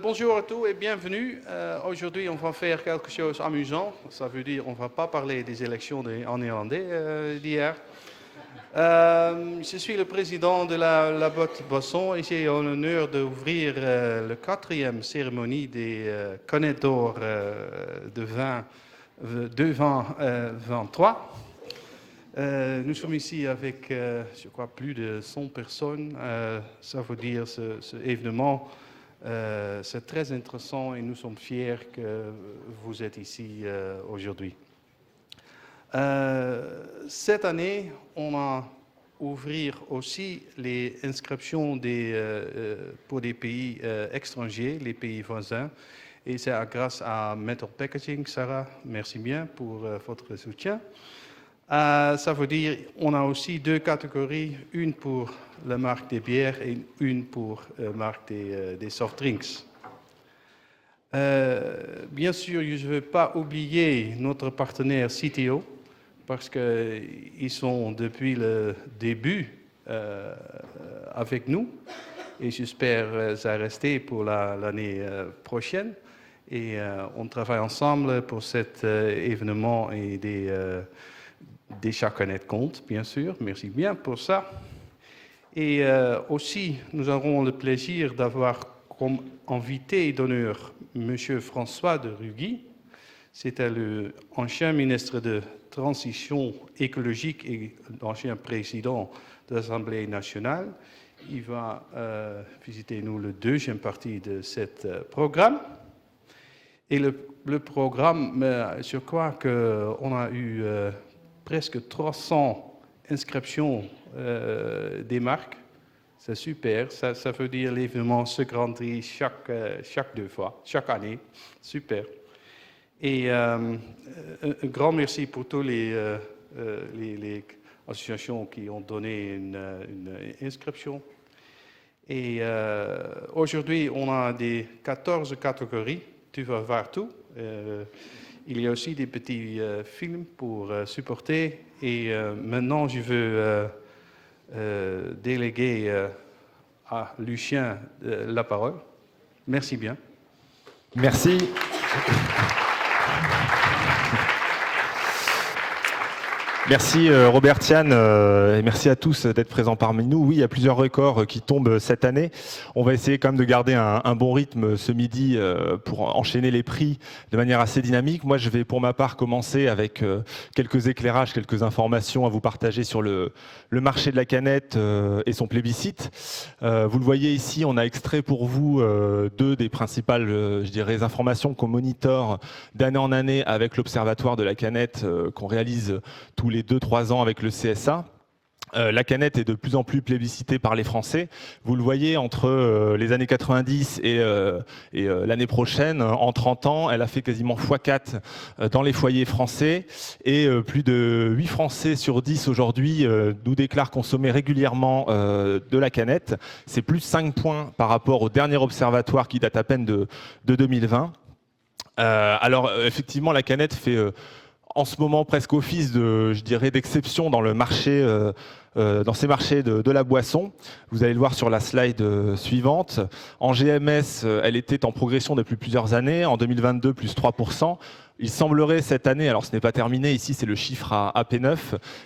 Bonjour à tous et bienvenue. Aujourd'hui, on va faire quelque chose d'amusant. Ça veut dire qu'on ne va pas parler des élections en néerlandais d'hier. Je suis le président de la Botte Boisson et j'ai l'honneur d'ouvrir la 4e cérémonie des canettes d'or de vin 2023. Nous sommes ici avec, je crois, plus de 100 personnes. Ça veut dire ce événement. C'est très intéressant et nous sommes fiers que vous êtes ici aujourd'hui. Cette année, on va ouvrir aussi les inscriptions pour des pays étrangers, les pays voisins. Et c'est grâce à Metal Packaging. Sarah, merci bien pour votre soutien. Ça veut dire qu'on a aussi 2 catégories, une pour la marque des bières et une pour la marque des soft drinks. Bien sûr, je ne veux pas oublier notre partenaire CTO parce qu'ils sont depuis le début avec nous et j'espère ça rester pour l'année prochaine. Et on travaille ensemble pour cet événement et des chacanettes compte, bien sûr. Merci bien pour ça. Et aussi, nous aurons le plaisir d'avoir comme invité d'honneur M. François de Rugy. C'était l'ancien ministre de Transition écologique et l'ancien président de l'Assemblée nationale. Il va visiter nous le 2e partie de ce programme. Et le programme, je crois qu'on a eu presque 300 inscriptions des marques. C'est super. Ça veut dire l'événement se grandit chaque 2 fois, chaque année. Super. Et un grand merci pour toutes les associations qui ont donné une inscription. Et aujourd'hui, on a 14 catégories. Tu vas voir tout. Il y a aussi des petits films pour supporter. Et maintenant, je veux déléguer à Lucien la parole. Merci bien. Merci. Merci Robert Tian et merci à tous d'être présents parmi nous. Oui, il y a plusieurs records qui tombent cette année. On va essayer quand même de garder un bon rythme ce midi pour enchaîner les prix de manière assez dynamique. Moi, je vais pour ma part commencer avec quelques éclairages, quelques informations à vous partager sur le marché de la canette et son plébiscite. Vous le voyez ici, on a extrait pour vous 2 des principales, je dirais, informations qu'on monitore d'année en année avec l'Observatoire de la canette qu'on réalise tous les 2-3 ans avec le CSA. La canette est de plus en plus plébiscitée par les Français. Vous le voyez, entre les années 90 et l'année prochaine, en 30 ans, elle a fait quasiment x4 dans les foyers français. Et plus de 8 Français sur 10 aujourd'hui nous déclarent consommer régulièrement de la canette. C'est plus 5 points par rapport au dernier observatoire qui date à peine de 2020. Alors, effectivement, la canette fait en ce moment presque office je dirais, d'exception dans le marché, dans ces marchés de la boisson. Vous allez le voir sur la slide suivante. En GMS, elle était en progression depuis plusieurs années. En 2022, plus 3%. Il semblerait cette année, alors ce n'est pas terminé, ici c'est le chiffre à P9,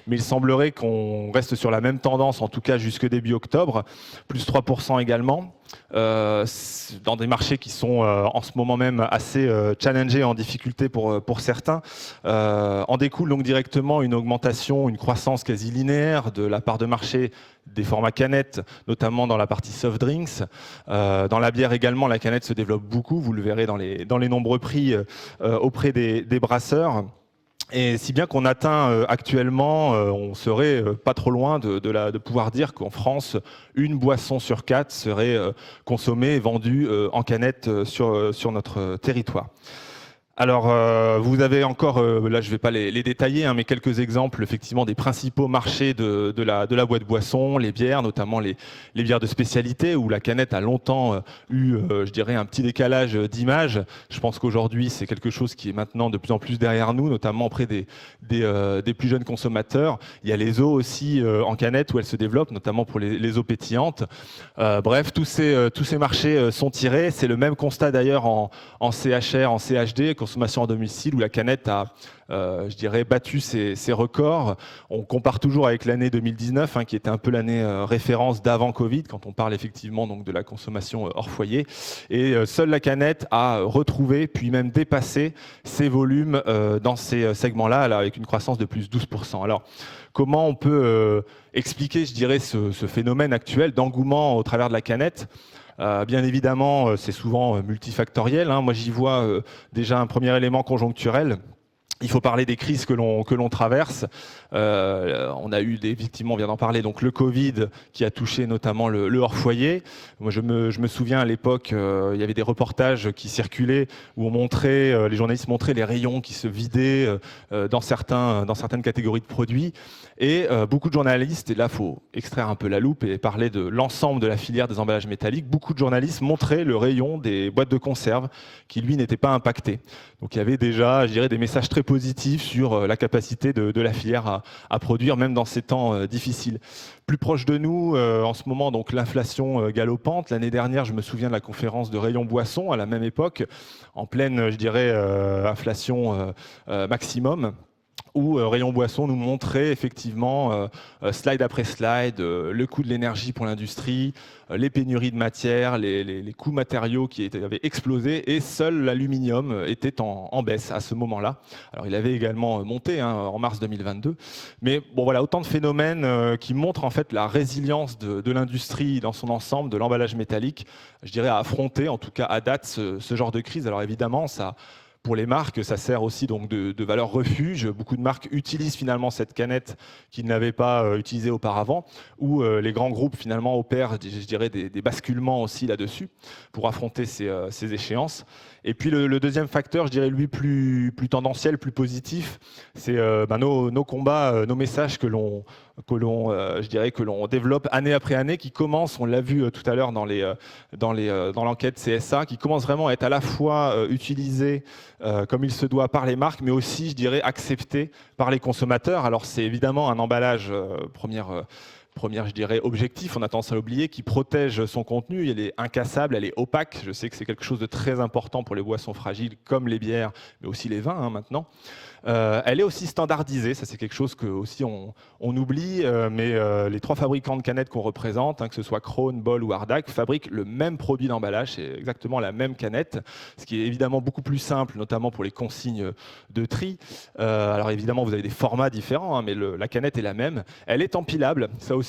mais il semblerait qu'on reste sur la même tendance, en tout cas jusque début octobre, plus 3% également, dans des marchés qui sont en ce moment même assez challengés, en difficulté pour certains. En découle donc directement une augmentation, une croissance quasi linéaire de la part de marché des formats canettes, notamment dans la partie soft drinks. Dans la bière également, la canette se développe beaucoup, vous le verrez dans les nombreux prix auprès des brasseurs. Et si bien qu'on atteint actuellement, on serait pas trop loin de pouvoir dire qu'en France, une boisson sur 4 serait consommée et vendue en canette sur notre territoire. Alors, vous avez encore, là je ne vais pas les détailler, hein, mais quelques exemples effectivement des principaux marchés de la boîte boisson, les bières, notamment les bières de spécialité, où la canette a longtemps eu, je dirais, un petit décalage d'image. Je pense qu'aujourd'hui, c'est quelque chose qui est maintenant de plus en plus derrière nous, notamment auprès des plus jeunes consommateurs. Il y a les eaux aussi en canette où elles se développent, notamment pour les eaux pétillantes. Bref, tous ces marchés sont tirés. C'est le même constat d'ailleurs en CHR, en CHD, consommation à domicile, où la canette a, je dirais, battu ses records. On compare toujours avec l'année 2019, hein, qui était un peu l'année référence d'avant Covid, quand on parle effectivement donc, de la consommation hors foyer. Et seule la canette a retrouvé, puis même dépassé ses volumes dans ces segments-là, avec une croissance de plus 12%. Alors, comment on peut expliquer, je dirais, ce phénomène actuel d'engouement au travers de la canette ? Bien évidemment, c'est souvent multifactoriel, hein. Moi, j'y vois déjà un premier élément conjoncturel. Il faut parler des crises que l'on traverse. On a eu effectivement, on vient d'en parler, donc le Covid qui a touché notamment le hors-foyer. Moi, je me souviens à l'époque, il y avait des reportages qui circulaient où on montrait, les journalistes montraient les rayons qui se vidaient dans certaines catégories de produits. Et beaucoup de journalistes, et là, il faut extraire un peu la loupe et parler de l'ensemble de la filière des emballages métalliques, beaucoup de journalistes montraient le rayon des boîtes de conserve qui, lui, n'était pas impacté. Donc il y avait déjà, je dirais, des messages très positifs sur la capacité de la filière à produire, même dans ces temps difficiles. Plus proche de nous, en ce moment, donc l'inflation galopante. L'année dernière, je me souviens de la conférence de Rayon Boisson, à la même époque, en pleine, je dirais, inflation maximum, où Rayon Boisson nous montrait effectivement, slide après slide, le coût de l'énergie pour l'industrie, les pénuries de matières, les coûts matériaux qui avaient explosé, et seul l'aluminium était en baisse à ce moment-là. Alors il avait également monté en mars 2022, mais bon voilà, autant de phénomènes qui montrent en fait la résilience de l'industrie dans son ensemble, de l'emballage métallique, je dirais, à affronter, en tout cas à date, ce genre de crise. Alors évidemment, ça... Pour les marques, ça sert aussi donc de valeur refuge. Beaucoup de marques utilisent finalement cette canette qu'ils n'avaient pas utilisée auparavant, ou les grands groupes finalement opèrent, je dirais, des basculements aussi là-dessus pour affronter ces échéances. Et puis le deuxième facteur, je dirais lui plus tendanciel, plus positif, c'est nos combats, nos messages que l'on développe année après année, qui commencent, on l'a vu tout à l'heure dans l'enquête CSA, qui commencent vraiment à être à la fois utilisés comme il se doit par les marques, mais aussi, je dirais, acceptés par les consommateurs. Alors c'est évidemment un emballage première, je dirais, objectif, on a tendance à l'oublier, qui protège son contenu. Elle est incassable, elle est opaque. Je sais que c'est quelque chose de très important pour les boissons fragiles, comme les bières, mais aussi les vins maintenant. Elle est aussi standardisée, ça c'est quelque chose que aussi on oublie, mais les trois fabricants de canettes qu'on représente, que ce soit Krone, Ball ou Ardac, fabriquent le même produit d'emballage, c'est exactement la même canette, ce qui est évidemment beaucoup plus simple, notamment pour les consignes de tri. Alors évidemment, vous avez des formats différents, mais la canette est la même. Elle est empilable, ça aussi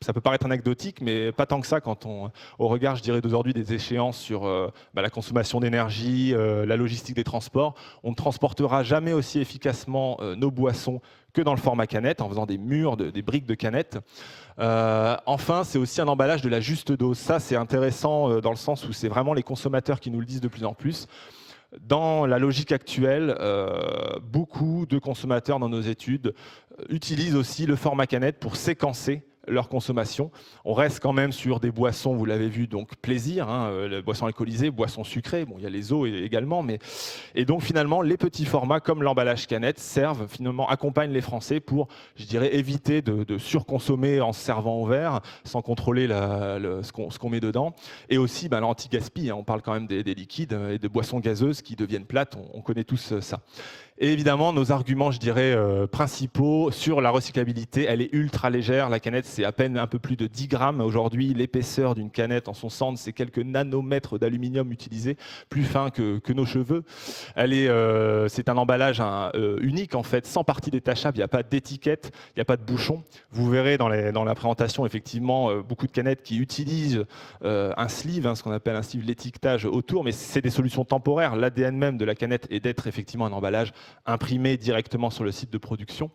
ça peut paraître anecdotique, mais pas tant que ça au regard, je dirais, d'aujourd'hui des échéances sur la consommation d'énergie, la logistique des transports. On ne transportera jamais aussi efficacement nos boissons que dans le format canette, en faisant des murs, des briques de canettes. Enfin, c'est aussi un emballage de la juste dose. Ça, c'est intéressant dans le sens où c'est vraiment les consommateurs qui nous le disent de plus en plus. Dans la logique actuelle, beaucoup de consommateurs dans nos études utilisent aussi le format canette pour séquencer leur consommation. On reste quand même sur des boissons, vous l'avez vu, donc plaisir, les boissons alcoolisées, boissons sucrées, bon, il y a les eaux également, et donc finalement les petits formats comme l'emballage canette servent, finalement accompagnent les Français pour, je dirais, éviter de surconsommer en se servant au verre, sans contrôler ce qu'on met dedans, et aussi l'anti-gaspi, on parle quand même des liquides et de boissons gazeuses qui deviennent plates, on connaît tous ça. Et évidemment, nos arguments, je dirais, principaux sur la recyclabilité, elle est ultra légère. La canette, c'est à peine un peu plus de 10 grammes. Aujourd'hui, l'épaisseur d'une canette en son centre, c'est quelques nanomètres d'aluminium utilisé, plus fin que nos cheveux. C'est un emballage unique, en fait, sans partie détachable. Il n'y a pas d'étiquette, il n'y a pas de bouchon. Vous verrez dans la présentation, effectivement, beaucoup de canettes qui utilisent un sleeve, ce qu'on appelle un sleeve, l'étiquetage autour, mais c'est des solutions temporaires. L'ADN même de la canette est d'être effectivement un emballage imprimée directement sur le site de production.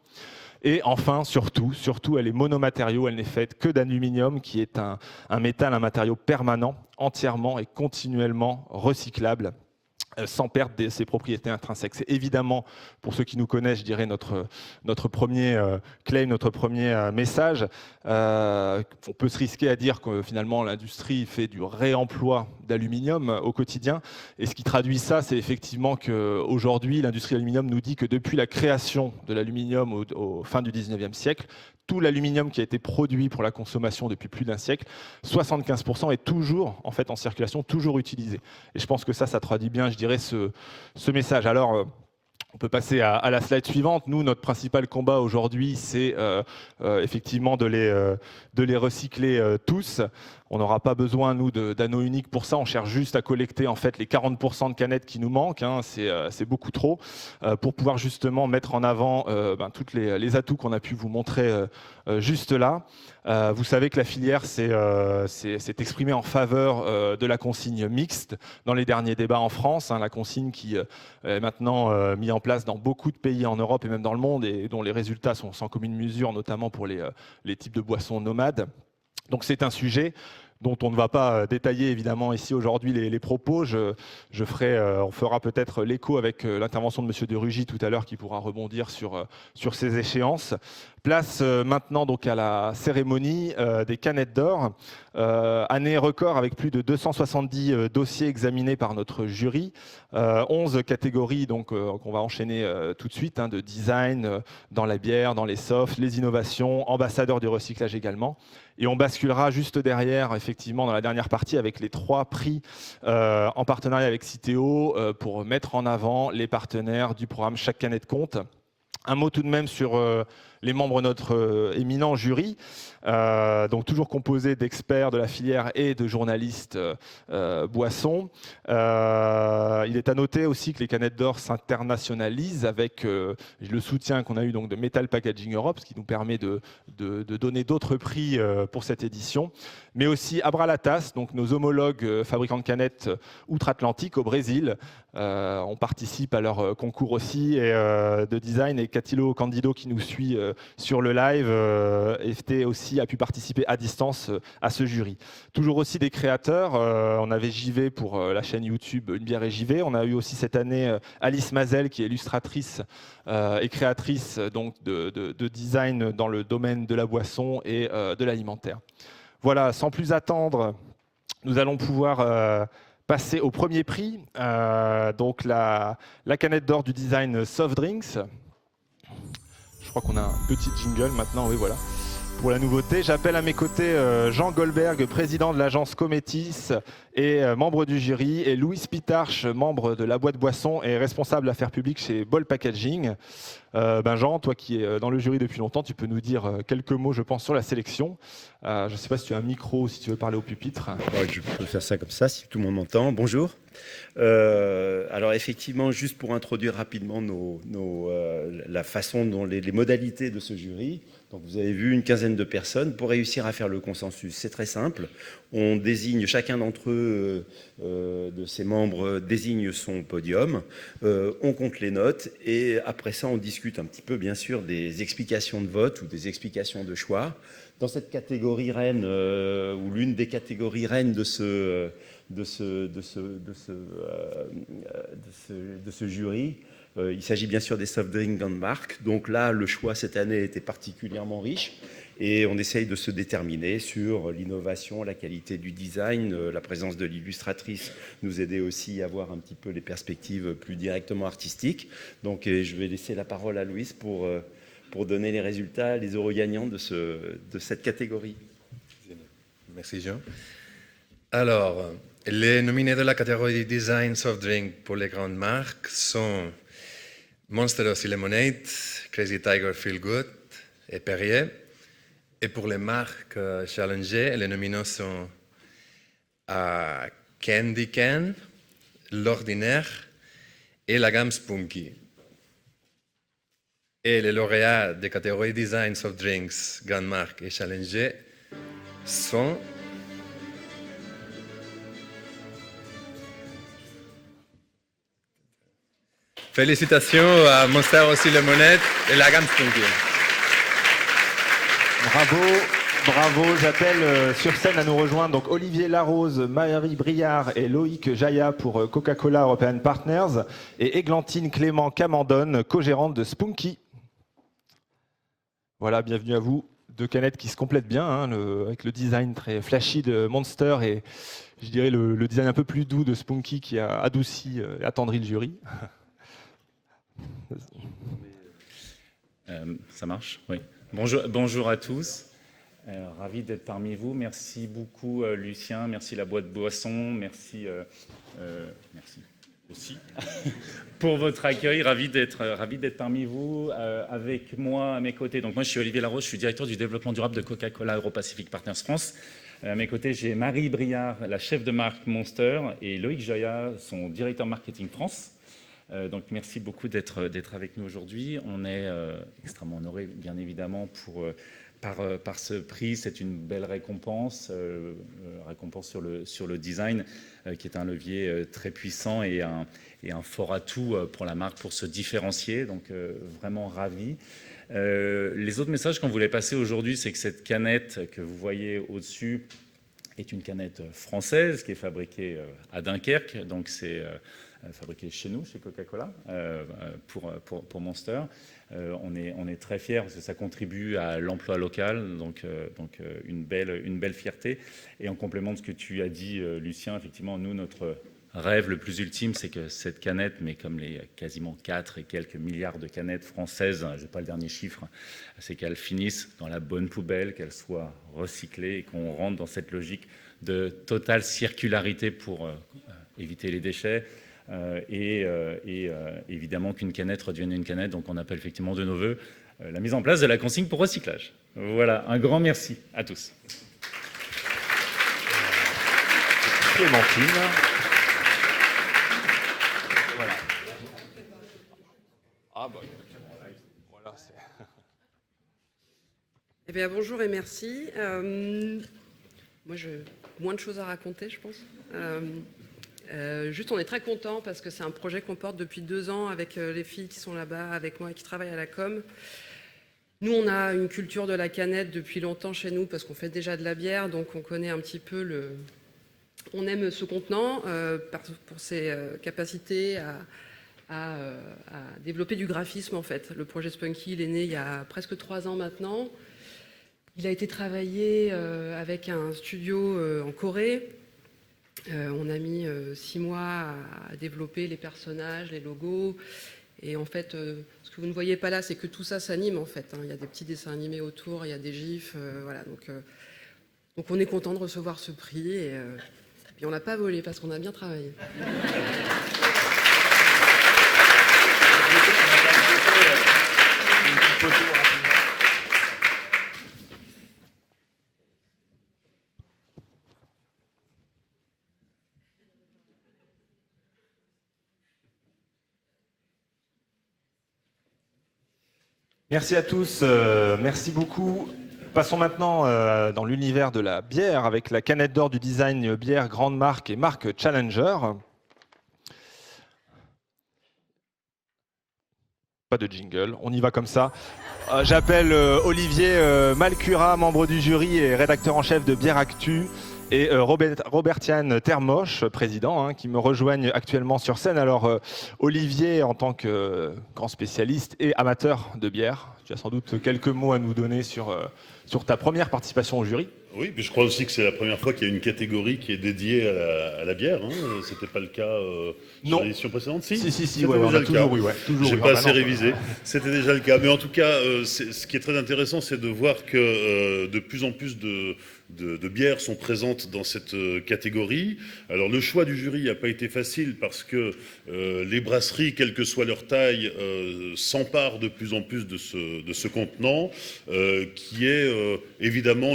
Et enfin, surtout, elle est monomatériau, elle n'est faite que d'aluminium, qui est un métal, un matériau permanent, entièrement et continuellement recyclable. sans perdre ses propriétés intrinsèques. C'est évidemment, pour ceux qui nous connaissent, je dirais notre premier claim, notre premier message. On peut se risquer à dire que finalement l'industrie fait du réemploi d'aluminium au quotidien. Et ce qui traduit ça, c'est effectivement qu'aujourd'hui, l'industrie de l'aluminium nous dit que depuis la création de l'aluminium au fin du 19e siècle, tout l'aluminium qui a été produit pour la consommation depuis plus d'un siècle, 75% est toujours en fait en circulation, toujours utilisé. Et je pense que ça traduit bien, je dirais, ce message. Alors, on peut passer à la slide suivante. Nous, notre principal combat aujourd'hui, c'est effectivement de les recycler tous. On n'aura pas besoin, nous, d'anneaux uniques pour ça. On cherche juste à collecter en fait les 40% de canettes qui nous manquent. Hein. C'est beaucoup trop pour pouvoir justement mettre en avant tous les atouts qu'on a pu vous montrer juste là. Vous savez que la filière s'est exprimée en faveur de la consigne mixte dans les derniers débats en France. Hein, la consigne qui est maintenant mise en place dans beaucoup de pays en Europe et même dans le monde et dont les résultats sont sans commune mesure, notamment pour les types de boissons nomades. Donc c'est un sujet dont on ne va pas détailler évidemment ici aujourd'hui les propos. On fera peut-être l'écho avec l'intervention de M. de Rugy tout à l'heure qui pourra rebondir sur ces échéances. Place maintenant donc à la cérémonie des canettes d'or. Année record avec plus de 270 dossiers examinés par notre jury. 11 catégories donc qu'on va enchaîner tout de suite, hein, de design dans la bière, dans les softs, les innovations, ambassadeurs du recyclage également. Et on basculera juste derrière, effectivement, dans la dernière partie, avec les 3 prix en partenariat avec Citeo pour mettre en avant les partenaires du programme Chaque canette compte. Un mot tout de même sur les membres de notre éminent jury, donc toujours composé d'experts de la filière et de journalistes boissons. Il est à noter aussi que les canettes d'or s'internationalisent avec le soutien qu'on a eu donc de Metal Packaging Europe, ce qui nous permet de donner d'autres prix pour cette édition, mais aussi Abralatas, donc nos homologues fabricants de canettes outre-Atlantique au Brésil. On participe à leur concours aussi de design, et Catilo Candido qui nous suit sur le live a pu participer à distance à ce jury. Toujours aussi des créateurs, on avait JV pour la chaîne YouTube Une bière et JV, on a eu aussi cette année Alice Mazel qui est illustratrice et créatrice donc, de design dans le domaine de la boisson et de l'alimentaire. Voilà, sans plus attendre, nous allons pouvoir passer au premier prix, donc la canette d'or du design soft drinks. Je crois qu'on a un petit jingle maintenant, oui voilà. Pour la nouveauté, j'appelle à mes côtés Jean Goldberg, président de l'agence Cometis et membre du jury, et Louis Pitarche, membre de la boîte boisson et responsable affaires publiques chez Ball Packaging. Jean, toi qui es dans le jury depuis longtemps, tu peux nous dire quelques mots, je pense, sur la sélection. Je ne sais pas si tu as un micro ou si tu veux parler au pupitre. Ouais, je peux faire ça comme ça, si tout le monde m'entend. Bonjour. Alors effectivement, juste pour introduire rapidement la façon dont les modalités de ce jury. Donc vous avez vu une quinzaine de personnes. Pour réussir à faire le consensus, c'est très simple. On désigne, chacun d'entre eux, de ses membres, désigne son podium. On compte les notes et après ça, on discute un petit peu, bien sûr, des explications de vote ou des explications de choix. Dans cette catégorie reine, ou l'une des catégories reines de ce jury, il s'agit bien sûr des soft drinks Landmark. Donc là, le choix cette année était particulièrement riche et on essaye de se déterminer sur l'innovation, la qualité du design. La présence de l'illustratrice nous aidait aussi à voir un petit peu les perspectives plus directement artistiques. Donc je vais laisser la parole à Louis pour donner les résultats, les heureux gagnants de cette catégorie. Merci Jean. Alors, les nominés de la catégorie Design Soft Drink pour les grandes marques sont Monster Aussi Lemonade, Crazy Tiger Feel Good et Perrier. Et pour les marques Challenger, les nominés sont Candy Can, L'Ordinaire et la gamme Spunky. Et les lauréats des catégories Design Soft Drinks, Grande Marque et Challenger sont félicitations à Monster Aussi Lemonade et la gamme Spunky. Bravo, Bravo, j'appelle sur scène à nous rejoindre donc Olivier Larose, Marie Briard et Loïc Jaya pour Coca-Cola European Partners et Églantine Clément Camandone, co-gérante de Spunky. Voilà, bienvenue à vous. Deux canettes qui se complètent bien, hein, avec le design très flashy de Monster et je dirais le design un peu plus doux de Spunky qui a adouci et attendri le jury. Ça marche? Oui. Bonjour à tous. Ravi d'être parmi vous. Merci beaucoup Lucien, merci la boîte boisson, merci aussi pour votre accueil. Ravi d'être parmi vous. Avec moi à mes côtés, donc moi je suis Olivier Larose, je suis directeur du développement durable de Coca-Cola Euro-Pacific Partners France. À mes côtés, j'ai Marie Briard, la chef de marque Monster, et Loïc Joya, son directeur marketing France. Donc merci beaucoup d'être avec nous aujourd'hui. On est extrêmement honorés, bien évidemment, par ce prix. C'est une belle récompense, récompense sur le design, qui est un levier très puissant et un fort atout pour la marque pour se différencier. Donc vraiment ravi. Les autres messages qu'on voulait passer aujourd'hui, c'est que cette canette que vous voyez au-dessus est une canette française qui est fabriquée à Dunkerque. Donc c'est fabriqué chez nous, chez Coca-Cola, pour Monster. On est très fiers parce que ça contribue à l'emploi local, donc une belle fierté. Et en complément de ce que tu as dit, Lucien, effectivement, nous, notre rêve le plus ultime, c'est que cette canette, mais comme les quasiment 4 et quelques milliards de canettes françaises, je n'ai pas le dernier chiffre, c'est qu'elles finissent dans la bonne poubelle, qu'elles soient recyclées et qu'on rentre dans cette logique de totale circularité pour éviter les déchets. Et évidemment qu'une canette redevienne une canette, donc on appelle effectivement de nos voeux la mise en place de la consigne pour recyclage. Voilà, un grand merci à tous. Clémentine. Voilà. Ah bah, voilà, c'est... Eh bien, bonjour et merci. Moi, j'ai moins de choses à raconter, je pense. Juste, on est très contents parce que c'est un projet qu'on porte depuis 2 ans avec les filles qui sont là-bas, avec moi et qui travaillent à la com. Nous, on a une culture de la canette depuis longtemps chez nous parce qu'on fait déjà de la bière, donc on connaît un petit peu On aime ce contenant pour ses capacités à développer du graphisme, en fait. Le projet Spunky, il est né il y a presque 3 ans maintenant. Il a été travaillé avec un studio en Corée. On a mis 6 mois à développer les personnages, les logos. Et en fait, ce que vous ne voyez pas là, c'est que tout ça s'anime, en fait. Il y a des petits dessins animés autour, il y a des gifs. Voilà. Donc on est content de recevoir ce prix. Et on l'a pas volé parce qu'on a bien travaillé. Merci à tous, merci beaucoup. Passons maintenant dans l'univers de la bière avec la canette d'or du design bière grande marque et marque Challenger. Pas de jingle, on y va comme ça. J'appelle Olivier Malcura, membre du jury et rédacteur en chef de Bière Actu, et Robertiane Termoche, président, qui me rejoignent actuellement sur scène. Alors Olivier, en tant que grand spécialiste et amateur de bière, tu as sans doute quelques mots à nous donner sur ta première participation au jury. Oui, puis je crois aussi que c'est la première fois qu'il y a une catégorie qui est dédiée à la bière. C'était pas le cas sur l'édition précédente, si. Si, ouais, on a toujours eu, ouais. J'ai pas assez révisé. C'était déjà le cas. Mais en tout cas, ce qui est très intéressant, c'est de voir que de plus en plus de bières sont présentes dans cette catégorie. Alors le choix du jury n'a pas été facile parce que les brasseries, quelle que soit leur taille, s'emparent de plus en plus de ce contenant qui est évidemment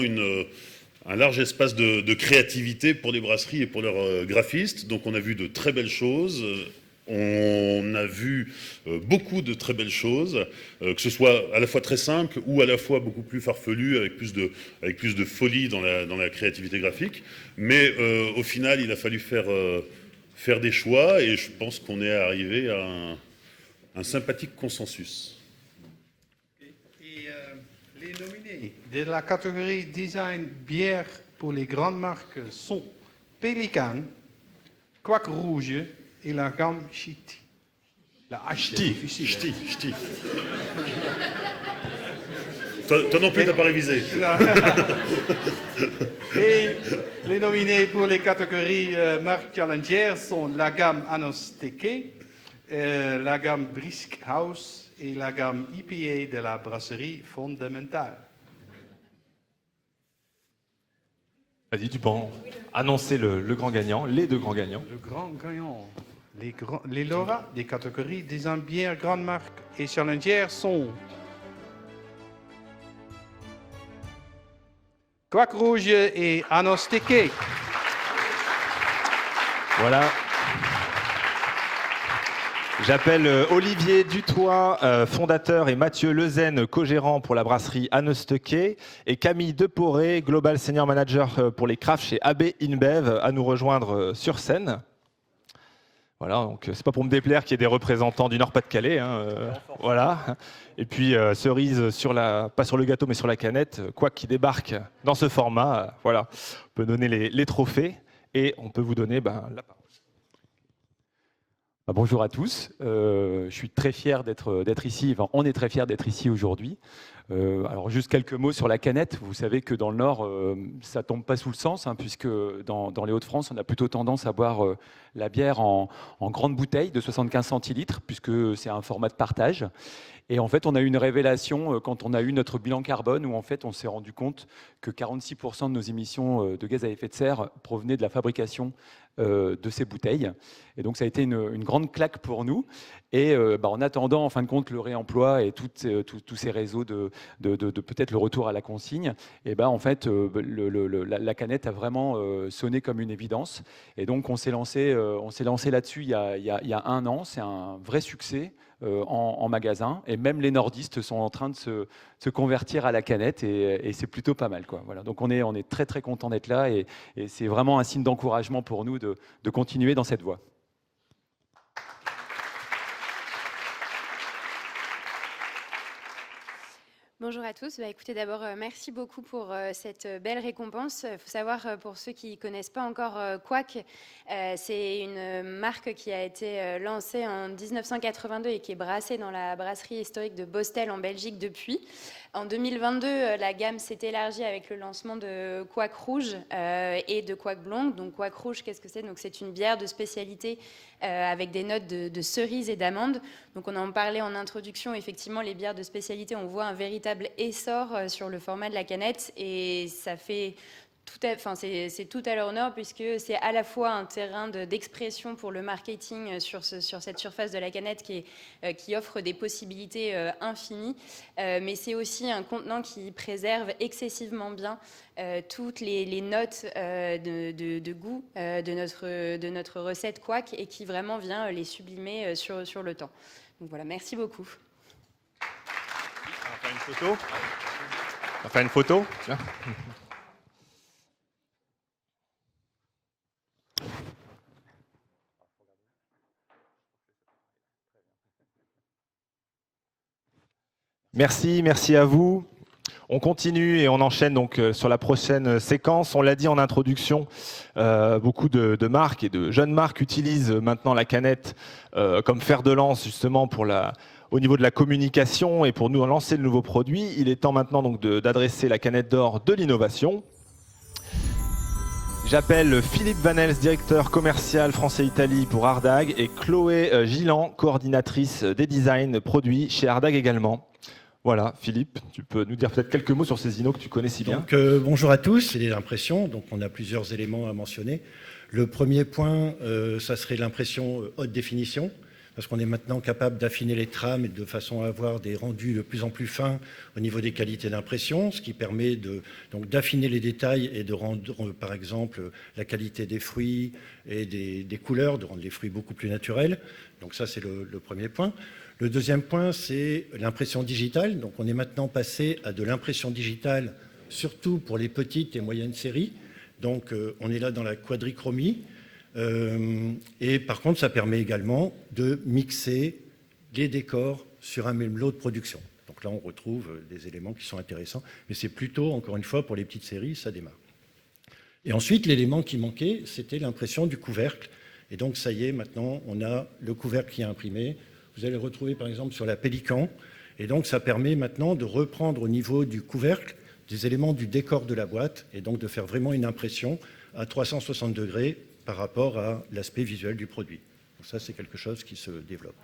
un large espace de créativité pour les brasseries et pour leurs graphistes. Donc on a vu de très belles choses. On a vu beaucoup de très belles choses, que ce soit à la fois très simple ou à la fois beaucoup plus farfelu, avec plus de folie dans la créativité graphique. Mais au final, il a fallu faire des choix et je pense qu'on est arrivé à un sympathique consensus. Les nominés de la catégorie design bière pour les grandes marques sont Pélican, Quack Rouge et la gamme Ch'ti. La H, c'est difficile. Ch'ti. Toi non plus, t'as pas révisé. Et les nominés pour les catégories marques challenger sont la gamme Anosteke, la gamme Brisk House et la gamme IPA de la brasserie fondamentale. Vas-y, tu peux annoncer le grand gagnant, les deux grands gagnants. Le grand gagnant, les lauréats des catégories des bières grandes marques et challenger sont Quack Rouge et Anosteke. Voilà. J'appelle Olivier Dutoit, fondateur, et Mathieu Lezen, co-gérant pour la brasserie Anosteke, et Camille Deporé, Global Senior Manager pour les crafts chez AB InBev, à nous rejoindre sur scène. Voilà, donc c'est pas pour me déplaire qu'il y ait des représentants du Nord-Pas-de-Calais. Voilà. Et puis cerise pas sur le gâteau mais sur la canette, quoi qui débarque dans ce format. Voilà, on peut donner les trophées et on peut vous donner la parole. Bonjour à tous, je suis très fier d'être ici, enfin, on est très fiers d'être ici aujourd'hui. Alors juste quelques mots sur la canette. Vous savez que dans le Nord, ça tombe pas sous le sens, puisque dans les Hauts-de-France, on a plutôt tendance à boire la bière en grande bouteille de 75 centilitres, puisque c'est un format de partage. Et en fait, on a eu une révélation quand on a eu notre bilan carbone, où en fait, on s'est rendu compte que 46% de nos émissions de gaz à effet de serre provenaient de la fabrication de ces bouteilles. Et donc, ça a été une grande claque pour nous. Et en attendant, en fin de compte, le réemploi et tous ces réseaux de peut-être le retour à la consigne, et en fait, la canette a vraiment sonné comme une évidence. Et donc, on s'est lancé là-dessus il y a 1 an. C'est un vrai succès en magasin. Et même les nordistes sont en train de se convertir à la canette. Et c'est plutôt pas mal, quoi. Voilà. Donc, on est très, très content d'être là. Et c'est vraiment un signe d'encouragement pour nous de continuer dans cette voie. Bonjour à tous. Écoutez, d'abord, merci beaucoup pour cette belle récompense. Il faut savoir, pour ceux qui ne connaissent pas encore Quack, c'est une marque qui a été lancée en 1982 et qui est brassée dans la brasserie historique de Bostel en Belgique depuis. En 2022, la gamme s'est élargie avec le lancement de Quack Rouge et de Quack Blonde. Donc Quack Rouge, qu'est-ce que c'est? Donc c'est une bière de spécialité avec des notes de cerise et d'amande. Donc on en parlait en introduction, effectivement les bières de spécialité, on voit un véritable essor sur le format de la canette et ça fait c'est tout à leur honneur puisque c'est à la fois un terrain d'expression pour le marketing sur cette surface de la canette qui offre des possibilités infinies, mais c'est aussi un contenant qui préserve excessivement bien toutes les notes de goût de notre recette Quack et qui vraiment vient les sublimer sur le temps. Donc voilà, merci beaucoup. On va faire une photo. On va faire une photo. Tiens. Merci à vous. On continue et on enchaîne donc sur la prochaine séquence. On l'a dit en introduction, beaucoup de marques et de jeunes marques utilisent maintenant la canette comme fer de lance justement au niveau de la communication et pour nous lancer de nouveaux produits. Il est temps maintenant donc d'adresser la canette d'or de l'innovation. J'appelle Philippe Vanels, directeur commercial France et Italie pour Ardagh, et Chloé Gillan, coordinatrice des designs produits chez Ardagh également. Voilà, Philippe, tu peux nous dire peut-être quelques mots sur ces innos que tu connais si bien. Donc, bonjour à tous, c'est l'impression. Donc, on a plusieurs éléments à mentionner. Le premier point, ça serait l'impression haute définition, parce qu'on est maintenant capable d'affiner les trames et de façon à avoir des rendus de plus en plus fins au niveau des qualités d'impression, ce qui permet donc d'affiner les détails et de rendre, par exemple, la qualité des fruits et des couleurs, de rendre les fruits beaucoup plus naturels. Donc ça, c'est le premier point. Le deuxième point, c'est l'impression digitale. Donc on est maintenant passé à de l'impression digitale, surtout pour les petites et moyennes séries. Donc on est là dans la quadrichromie. Et par contre, ça permet également de mixer les décors sur un même lot de production. Donc Donc là, on retrouve des éléments qui sont intéressants. Mais c'est plutôt, encore une fois, pour les petites séries, ça démarre. Et ensuite, l'élément qui manquait, c'était l'impression du couvercle. Et donc, ça y est, maintenant, on a le couvercle qui est imprimé. Vous allez le retrouver, par exemple, sur la Pélican. Et donc, ça permet maintenant de reprendre au niveau du couvercle des éléments du décor de la boîte et donc de faire vraiment une impression à 360 degrés par rapport à l'aspect visuel du produit. Donc ça, c'est quelque chose qui se développe.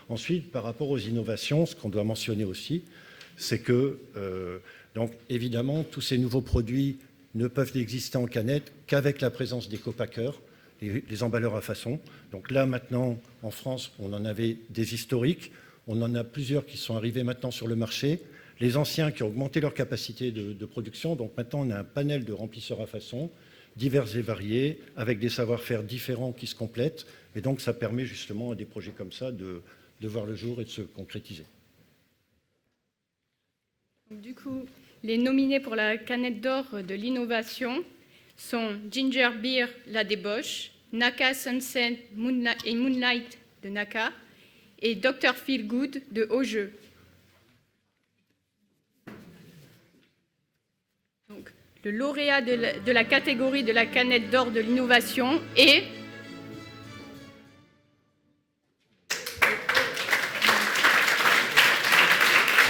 Ensuite, par rapport aux innovations, ce qu'on doit mentionner aussi, c'est que, donc, évidemment, tous ces nouveaux produits ne peuvent exister en canette qu'avec la présence des copackers, les emballeurs à façon. Donc là, maintenant, en France, on en avait des historiques. On en a plusieurs qui sont arrivés maintenant sur le marché. Les anciens qui ont augmenté leur capacité de production. Donc maintenant, on a un panel de remplisseurs à façon, divers et variés, avec des savoir-faire différents qui se complètent. Et donc, ça permet justement à des projets comme ça de voir le jour et de se concrétiser. Donc, du coup, les nominés pour la canette d'or de l'innovation sont Ginger Beer, la débauche, Naka Sunset et Moonlight de Naka, et Dr Feel Good de Haut-Jeu. Donc, le lauréat de la catégorie de la canette d'or de l'innovation est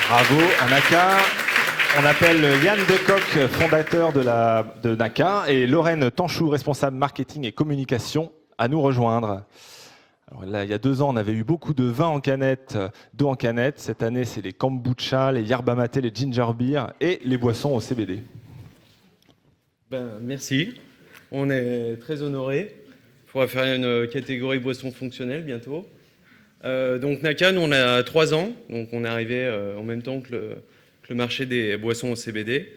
Bravo à Naka. On appelle Yann Decoq, fondateur de Naka, et Lorraine Tanchou, responsable marketing et communication, à nous rejoindre. Alors là, il y a 2 ans, on avait eu beaucoup de vin en canette, d'eau en canette. Cette année, c'est les kombucha, les yerba mate, les ginger beer et les boissons au CBD. Merci. On est très honorés. Il faudra faire une catégorie boissons fonctionnelles bientôt. Donc Naka, nous, on a 3 ans. Donc on est arrivé en même temps que le marché des boissons au CBD.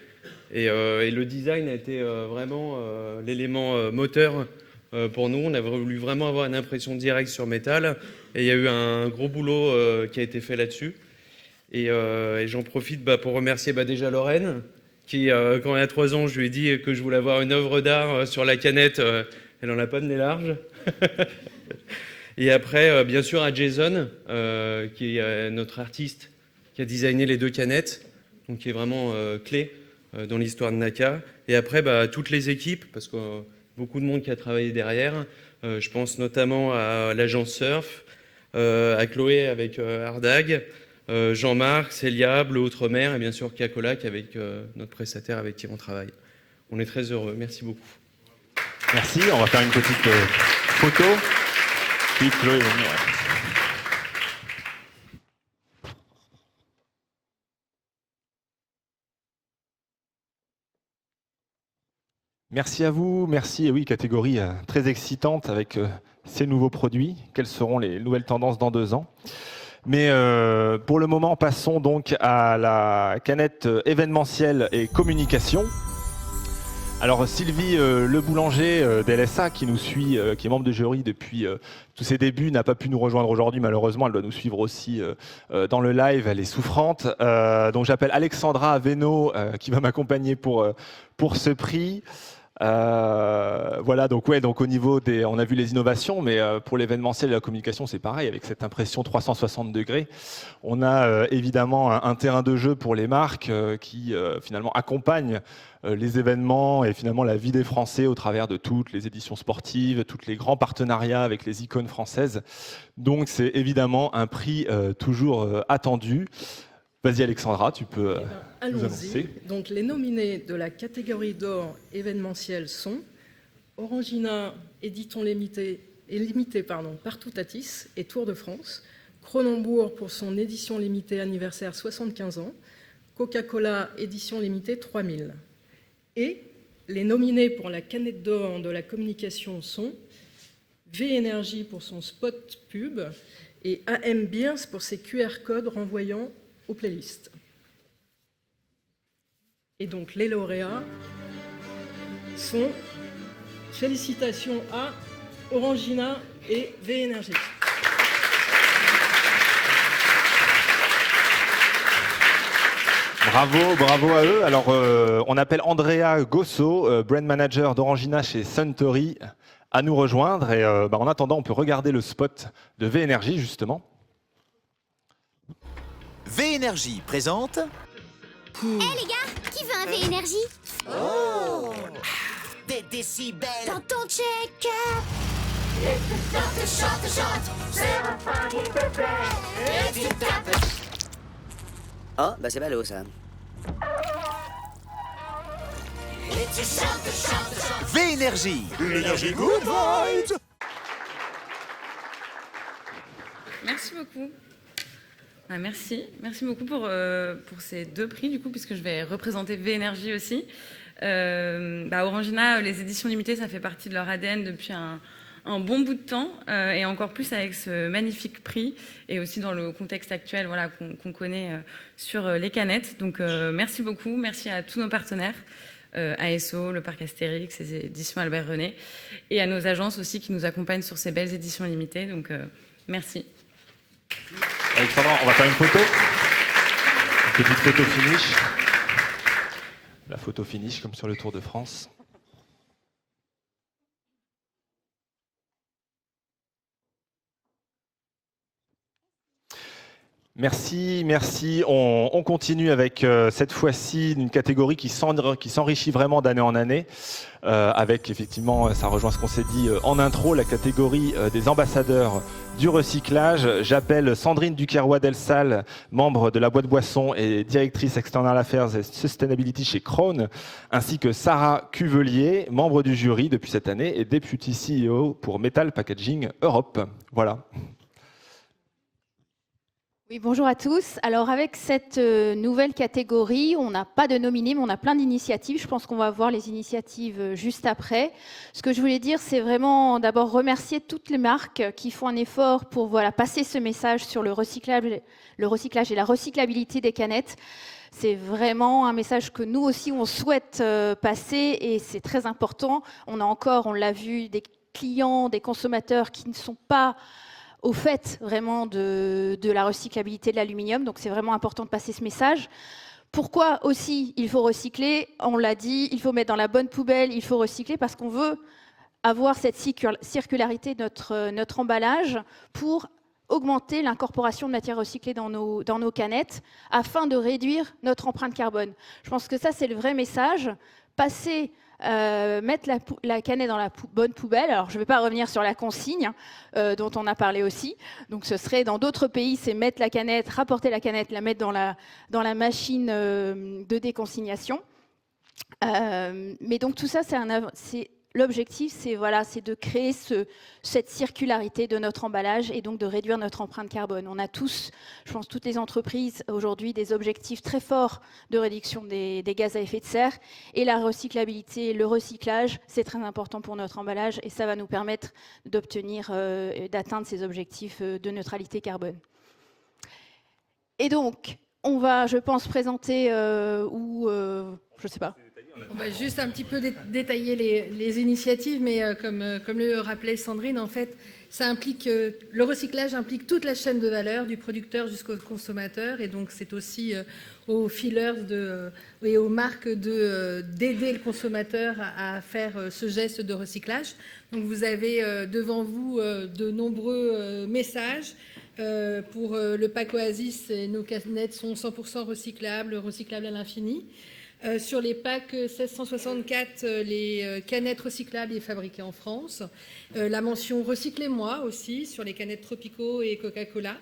Et le design a été vraiment l'élément moteur pour nous. On a voulu vraiment avoir une impression directe sur métal. Et il y a eu un gros boulot qui a été fait là-dessus. Et j'en profite pour remercier déjà Lorraine, qui, quand il y a 3 ans, je lui ai dit que je voulais avoir une œuvre d'art sur la canette. Elle n'en a pas de nez large. Et après, bien sûr, à Jason, qui est notre artiste, qui a designé les 2 canettes, donc qui est vraiment clé dans l'histoire de Naka. Et après, toutes les équipes, parce que beaucoup de monde qui a travaillé derrière. Je pense notamment à l'agence Surf, à Chloé avec Ardag, Jean-Marc, Célia, Bleu Outre-mer et bien sûr Cacolac avec notre prestataire avec qui on travaille. On est très heureux. Merci beaucoup. Merci. On va faire une petite photo. Puis Chloé va venir. Merci à vous, merci. Et oui, catégorie très excitante avec ces nouveaux produits. Quelles seront les nouvelles tendances dans 2 ans? Mais pour le moment, passons donc à la canette événementielle et communication. Alors Sylvie Le Boulanger d'LSA, qui nous suit, qui est membre de jury depuis tous ses débuts, n'a pas pu nous rejoindre aujourd'hui. Malheureusement, elle doit nous suivre aussi dans le live. Elle est souffrante. Donc j'appelle Alexandra Aveno qui va m'accompagner pour ce prix. Voilà, donc au niveau des, on a vu les innovations, mais pour l'événementiel et la communication, c'est pareil, avec cette impression 360 degrés. On a évidemment un terrain de jeu pour les marques qui finalement accompagnent les événements et finalement la vie des Français au travers de toutes les éditions sportives, tous les grands partenariats avec les icônes françaises. Donc c'est évidemment un prix toujours attendu. Vas-y Alexandra, tu peux nous annoncer. Donc les nominés de la catégorie d'or événementielle sont Orangina, édition limitée Partout Tatis et Tour de France, Cronenbourg pour son édition limitée anniversaire 75 ans, Coca-Cola édition limitée 3000. Et les nominés pour la canette d'or de la communication sont V-Energy pour son spot pub et AM Beers pour ses QR codes renvoyant aux playlists. Et donc les lauréats sont, félicitations à Orangina et V-Energy. Bravo à eux. Alors, on appelle Andrea Gosso, brand manager d'Orangina chez Suntory, à nous rejoindre. Et en attendant, on peut regarder le spot de V-Energy, justement. V-Énergie présente... Hé les gars, qui veut un V-Énergie? Oh, des décibels dans ton check-up. Oh, bah c'est ballot ça. V-Énergie. V-Énergie Good Vibes. Merci beaucoup. Merci beaucoup pour ces 2 prix, du coup, puisque je vais représenter V-Énergie aussi. Orangina, les éditions limitées, ça fait partie de leur ADN depuis un bon bout de temps, et encore plus avec ce magnifique prix, et aussi dans le contexte actuel voilà, qu'on connaît sur les canettes. Donc merci beaucoup, merci à tous nos partenaires, ASO, le Parc Astérix, les éditions Albert René, et à nos agences aussi qui nous accompagnent sur ces belles éditions limitées. Donc merci. Alexandra, on va faire une photo. Une petite photo finish. La photo finish comme sur le Tour de France. Merci. On continue avec cette fois-ci une catégorie qui s'enrichit vraiment d'année en année. Avec effectivement, ça rejoint ce qu'on s'est dit en intro, la catégorie des ambassadeurs du recyclage. J'appelle Sandrine Duquerrois-Delsal, membre de la boîte boisson et directrice External Affairs et Sustainability chez Krohn, ainsi que Sarah Cuvelier, membre du jury depuis cette année et Deputy CEO pour Metal Packaging Europe. Voilà. Oui, bonjour à tous. Alors avec cette nouvelle catégorie, on n'a pas de nominés, mais on a plein d'initiatives. Je pense qu'on va voir les initiatives juste après. Ce que je voulais dire, c'est vraiment d'abord remercier toutes les marques qui font un effort pour passer ce message sur le recyclage et la recyclabilité des canettes. C'est vraiment un message que nous aussi, on souhaite passer et c'est très important. On l'a vu, des clients, des consommateurs qui ne sont pas au fait vraiment de la recyclabilité de l'aluminium. Donc c'est vraiment important de passer ce message. Pourquoi aussi il faut recycler? On l'a dit, il faut mettre dans la bonne poubelle, il faut recycler parce qu'on veut avoir cette circularité de notre emballage pour augmenter l'incorporation de matières recyclées dans nos canettes afin de réduire notre empreinte carbone. Je pense que ça, c'est le vrai message. Mettre la canette dans la bonne poubelle. Alors, je ne vais pas revenir sur la consigne dont on a parlé aussi. Donc, ce serait dans d'autres pays, c'est mettre la canette, rapporter la canette, la mettre dans la machine de déconsignation. Mais donc, tout ça, l'objectif, c'est de créer cette circularité de notre emballage et donc de réduire notre empreinte carbone. On a tous, je pense toutes les entreprises aujourd'hui, des objectifs très forts de réduction des gaz à effet de serre. Et la recyclabilité, le recyclage, c'est très important pour notre emballage et ça va nous permettre d'atteindre ces objectifs de neutralité carbone. Et donc, on va, je pense, présenter je ne sais pas. On va juste un petit peu détailler les initiatives, mais comme le rappelait Sandrine, en fait, le recyclage implique toute la chaîne de valeur, du producteur jusqu'au consommateur, et donc c'est aussi aux filers et aux marques d'aider le consommateur à faire ce geste de recyclage. Donc vous avez devant vous de nombreux messages. Pour le pack Oasis, nos canettes sont 100% recyclables à l'infini. Sur les packs 1664, les canettes recyclables et fabriquées en France. La mention « Recyclez-moi » aussi sur les canettes Tropico et Coca-Cola.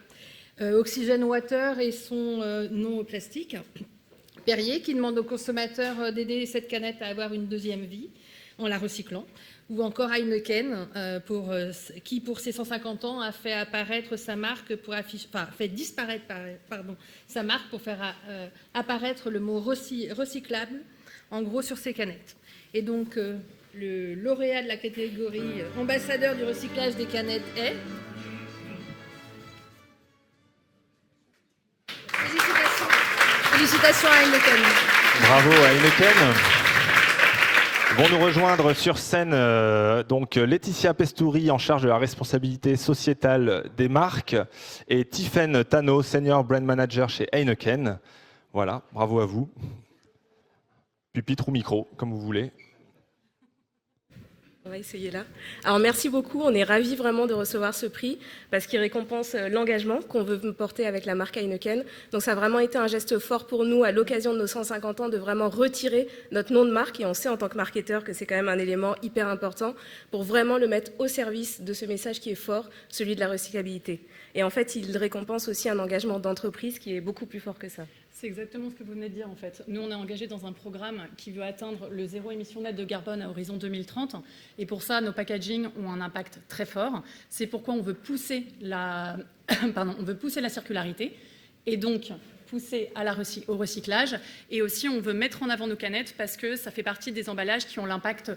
Oxygène Water et son non au plastique. Perrier qui demande aux consommateurs d'aider cette canette à avoir une deuxième vie en la recyclant. Ou encore Heineken, qui pour ses 150 ans a fait apparaître sa marque fait disparaître sa marque pour faire apparaître le mot recyclable, en gros sur ses canettes. Et donc le lauréat de la catégorie ambassadeur du recyclage des canettes est... Félicitations à Heineken. Bravo à Heineken. Vont nous rejoindre sur scène donc Laetitia Pestouri en charge de la responsabilité sociétale des marques et Tiffaine Tano, Senior Brand Manager chez Heineken. Voilà, bravo à vous. Pupitre ou micro, comme vous voulez. On va essayer là. Alors merci beaucoup, on est ravis vraiment de recevoir ce prix parce qu'il récompense l'engagement qu'on veut porter avec la marque Heineken. Donc ça a vraiment été un geste fort pour nous à l'occasion de nos 150 ans de vraiment retirer notre nom de marque et on sait en tant que marketeur que c'est quand même un élément hyper important pour vraiment le mettre au service de ce message qui est fort, celui de la recyclabilité. Et en fait, il récompense aussi un engagement d'entreprise qui est beaucoup plus fort que ça. C'est exactement ce que vous venez de dire en fait. Nous, on est engagés dans un programme qui veut atteindre le zéro émission nette de carbone à horizon 2030. Et pour ça, nos packaging ont un impact très fort. C'est pourquoi on veut pousser la circularité et donc pousser au recyclage. Et aussi, on veut mettre en avant nos canettes parce que ça fait partie des emballages qui ont l'impact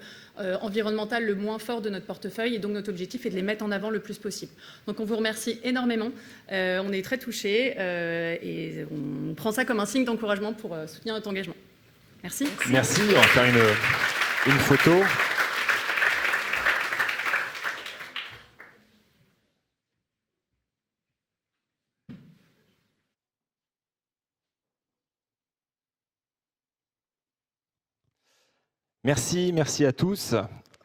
environnemental le moins fort de notre portefeuille. Et donc, notre objectif est de les mettre en avant le plus possible. Donc, on vous remercie énormément. On est très touchés et on prend ça comme un signe d'encouragement pour soutenir notre engagement. Merci. Merci. On va faire une photo. Merci à tous.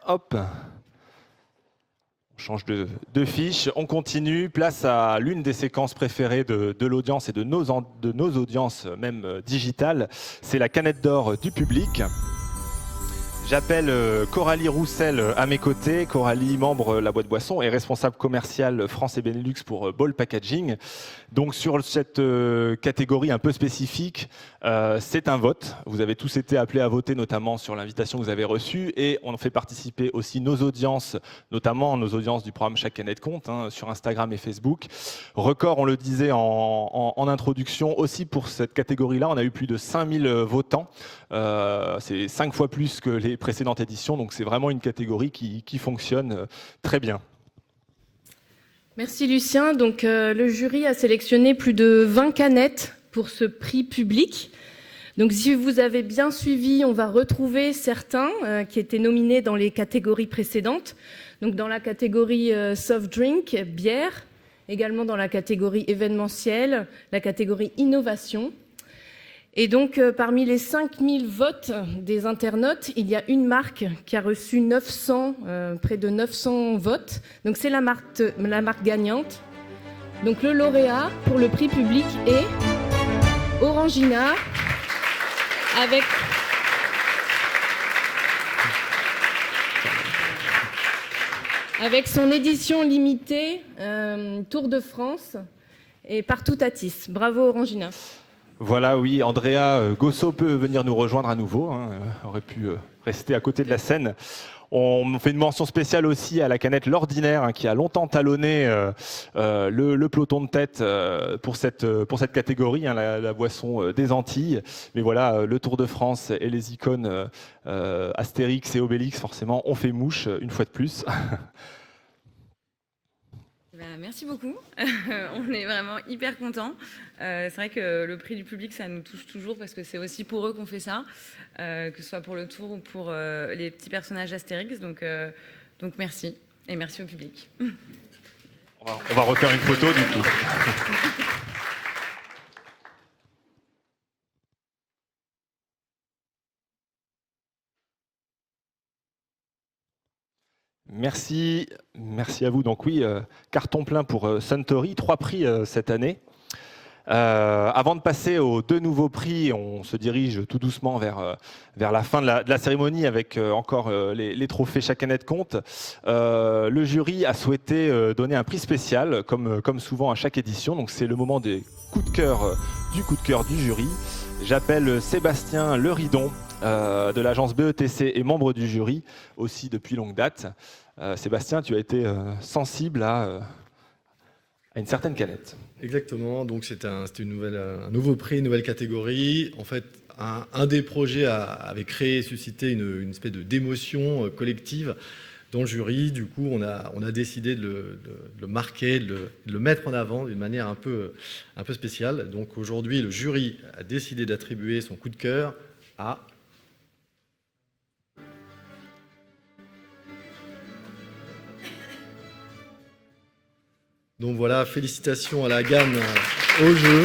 Hop, on change de fiche, on continue. Place à l'une des séquences préférées de l'audience et de nos audiences, même digitales. C'est la canette d'or du public. J'appelle Coralie Roussel à mes côtés. Coralie, membre La Boîte Boisson et responsable commercial France et Benelux pour Ball Packaging. Donc sur cette catégorie un peu spécifique, c'est un vote. Vous avez tous été appelés à voter, notamment sur l'invitation que vous avez reçue. Et on fait participer aussi nos audiences, notamment nos audiences du programme Chaque Canette Compte, sur Instagram et Facebook. Record, on le disait en introduction, aussi pour cette catégorie-là, on a eu plus de 5000 votants. C'est 5 fois plus que les précédentes éditions, donc c'est vraiment une catégorie qui fonctionne très bien. Merci Lucien. Donc le jury a sélectionné plus de 20 canettes pour ce prix public. Donc si vous avez bien suivi, on va retrouver certains qui étaient nominés dans les catégories précédentes. Donc dans la catégorie soft drink, bière, également dans la catégorie événementiel, la catégorie innovation. Et donc, parmi les 5000 votes des internautes, il y a une marque qui a reçu près de 900 votes. Donc, c'est la marque gagnante. Donc, le lauréat pour le prix public est Orangina avec son édition limitée Tour de France et partout à Tis. Bravo Orangina. Voilà, oui, Andrea Gosso peut venir nous rejoindre à nouveau, aurait pu rester à côté de la scène. On fait une mention spéciale aussi à la canette L'Ordinaire, qui a longtemps talonné le peloton de tête pour cette catégorie, la boisson des Antilles. Mais voilà, le Tour de France et les icônes Astérix et Obélix, forcément, ont fait mouche une fois de plus. Merci beaucoup. On est vraiment hyper contents. C'est vrai que le prix du public, ça nous touche toujours parce que c'est aussi pour eux qu'on fait ça, que ce soit pour le Tour ou pour les petits personnages Astérix. Donc merci. Et merci au public. On va refaire une photo du coup. Merci à vous. Donc oui, carton plein pour Suntory, 3 prix cette année. Avant de passer aux 2 nouveaux prix, on se dirige tout doucement vers la fin de la cérémonie avec encore les trophées Chaque Canette Compte. Le jury a souhaité donner un prix spécial, comme souvent à chaque édition. Donc c'est le moment des coups de cœur du jury. J'appelle Sébastien Leridon de l'agence BETC et membre du jury, aussi depuis longue date. Sébastien, tu as été sensible à une certaine canette. Exactement, donc c'était un nouveau prix, une nouvelle catégorie. En fait, un des projets avait créé et suscité une espèce d'émotion collective dans le jury. Du coup, on a décidé de le marquer, de le mettre en avant d'une manière un peu spéciale. Donc aujourd'hui, le jury a décidé d'attribuer son coup de cœur à... Donc voilà, félicitations à la gamme au jeu.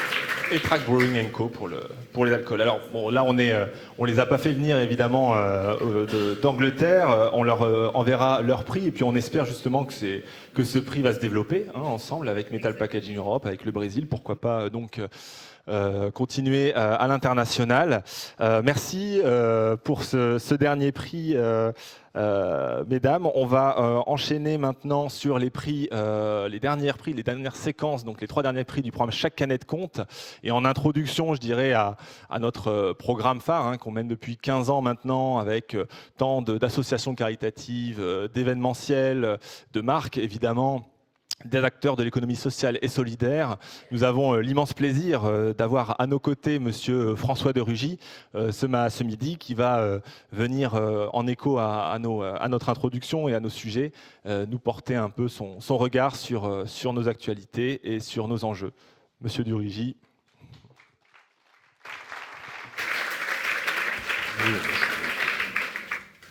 et Track Brewing Co pour les alcools. Alors bon, là on les a pas fait venir évidemment d'Angleterre. On leur enverra leur prix et puis on espère justement que ce prix va se développer ensemble avec Metal Packaging Europe, avec le Brésil, pourquoi pas donc continuer à l'international. Merci pour ce dernier prix. Mesdames, on va enchaîner maintenant sur les prix, les dernières séquences, donc les 3 derniers prix du programme Chaque canette compte. Et en introduction, je dirais, à notre programme phare qu'on mène depuis 15 ans maintenant, avec tant d'associations caritatives, d'événementiels, de marques évidemment, des acteurs de l'économie sociale et solidaire. Nous avons l'immense plaisir d'avoir à nos côtés Monsieur François de Rugy ce midi, qui va venir en écho à notre introduction et à nos sujets, nous porter un peu son regard sur nos actualités et sur nos enjeux. Monsieur de Rugy.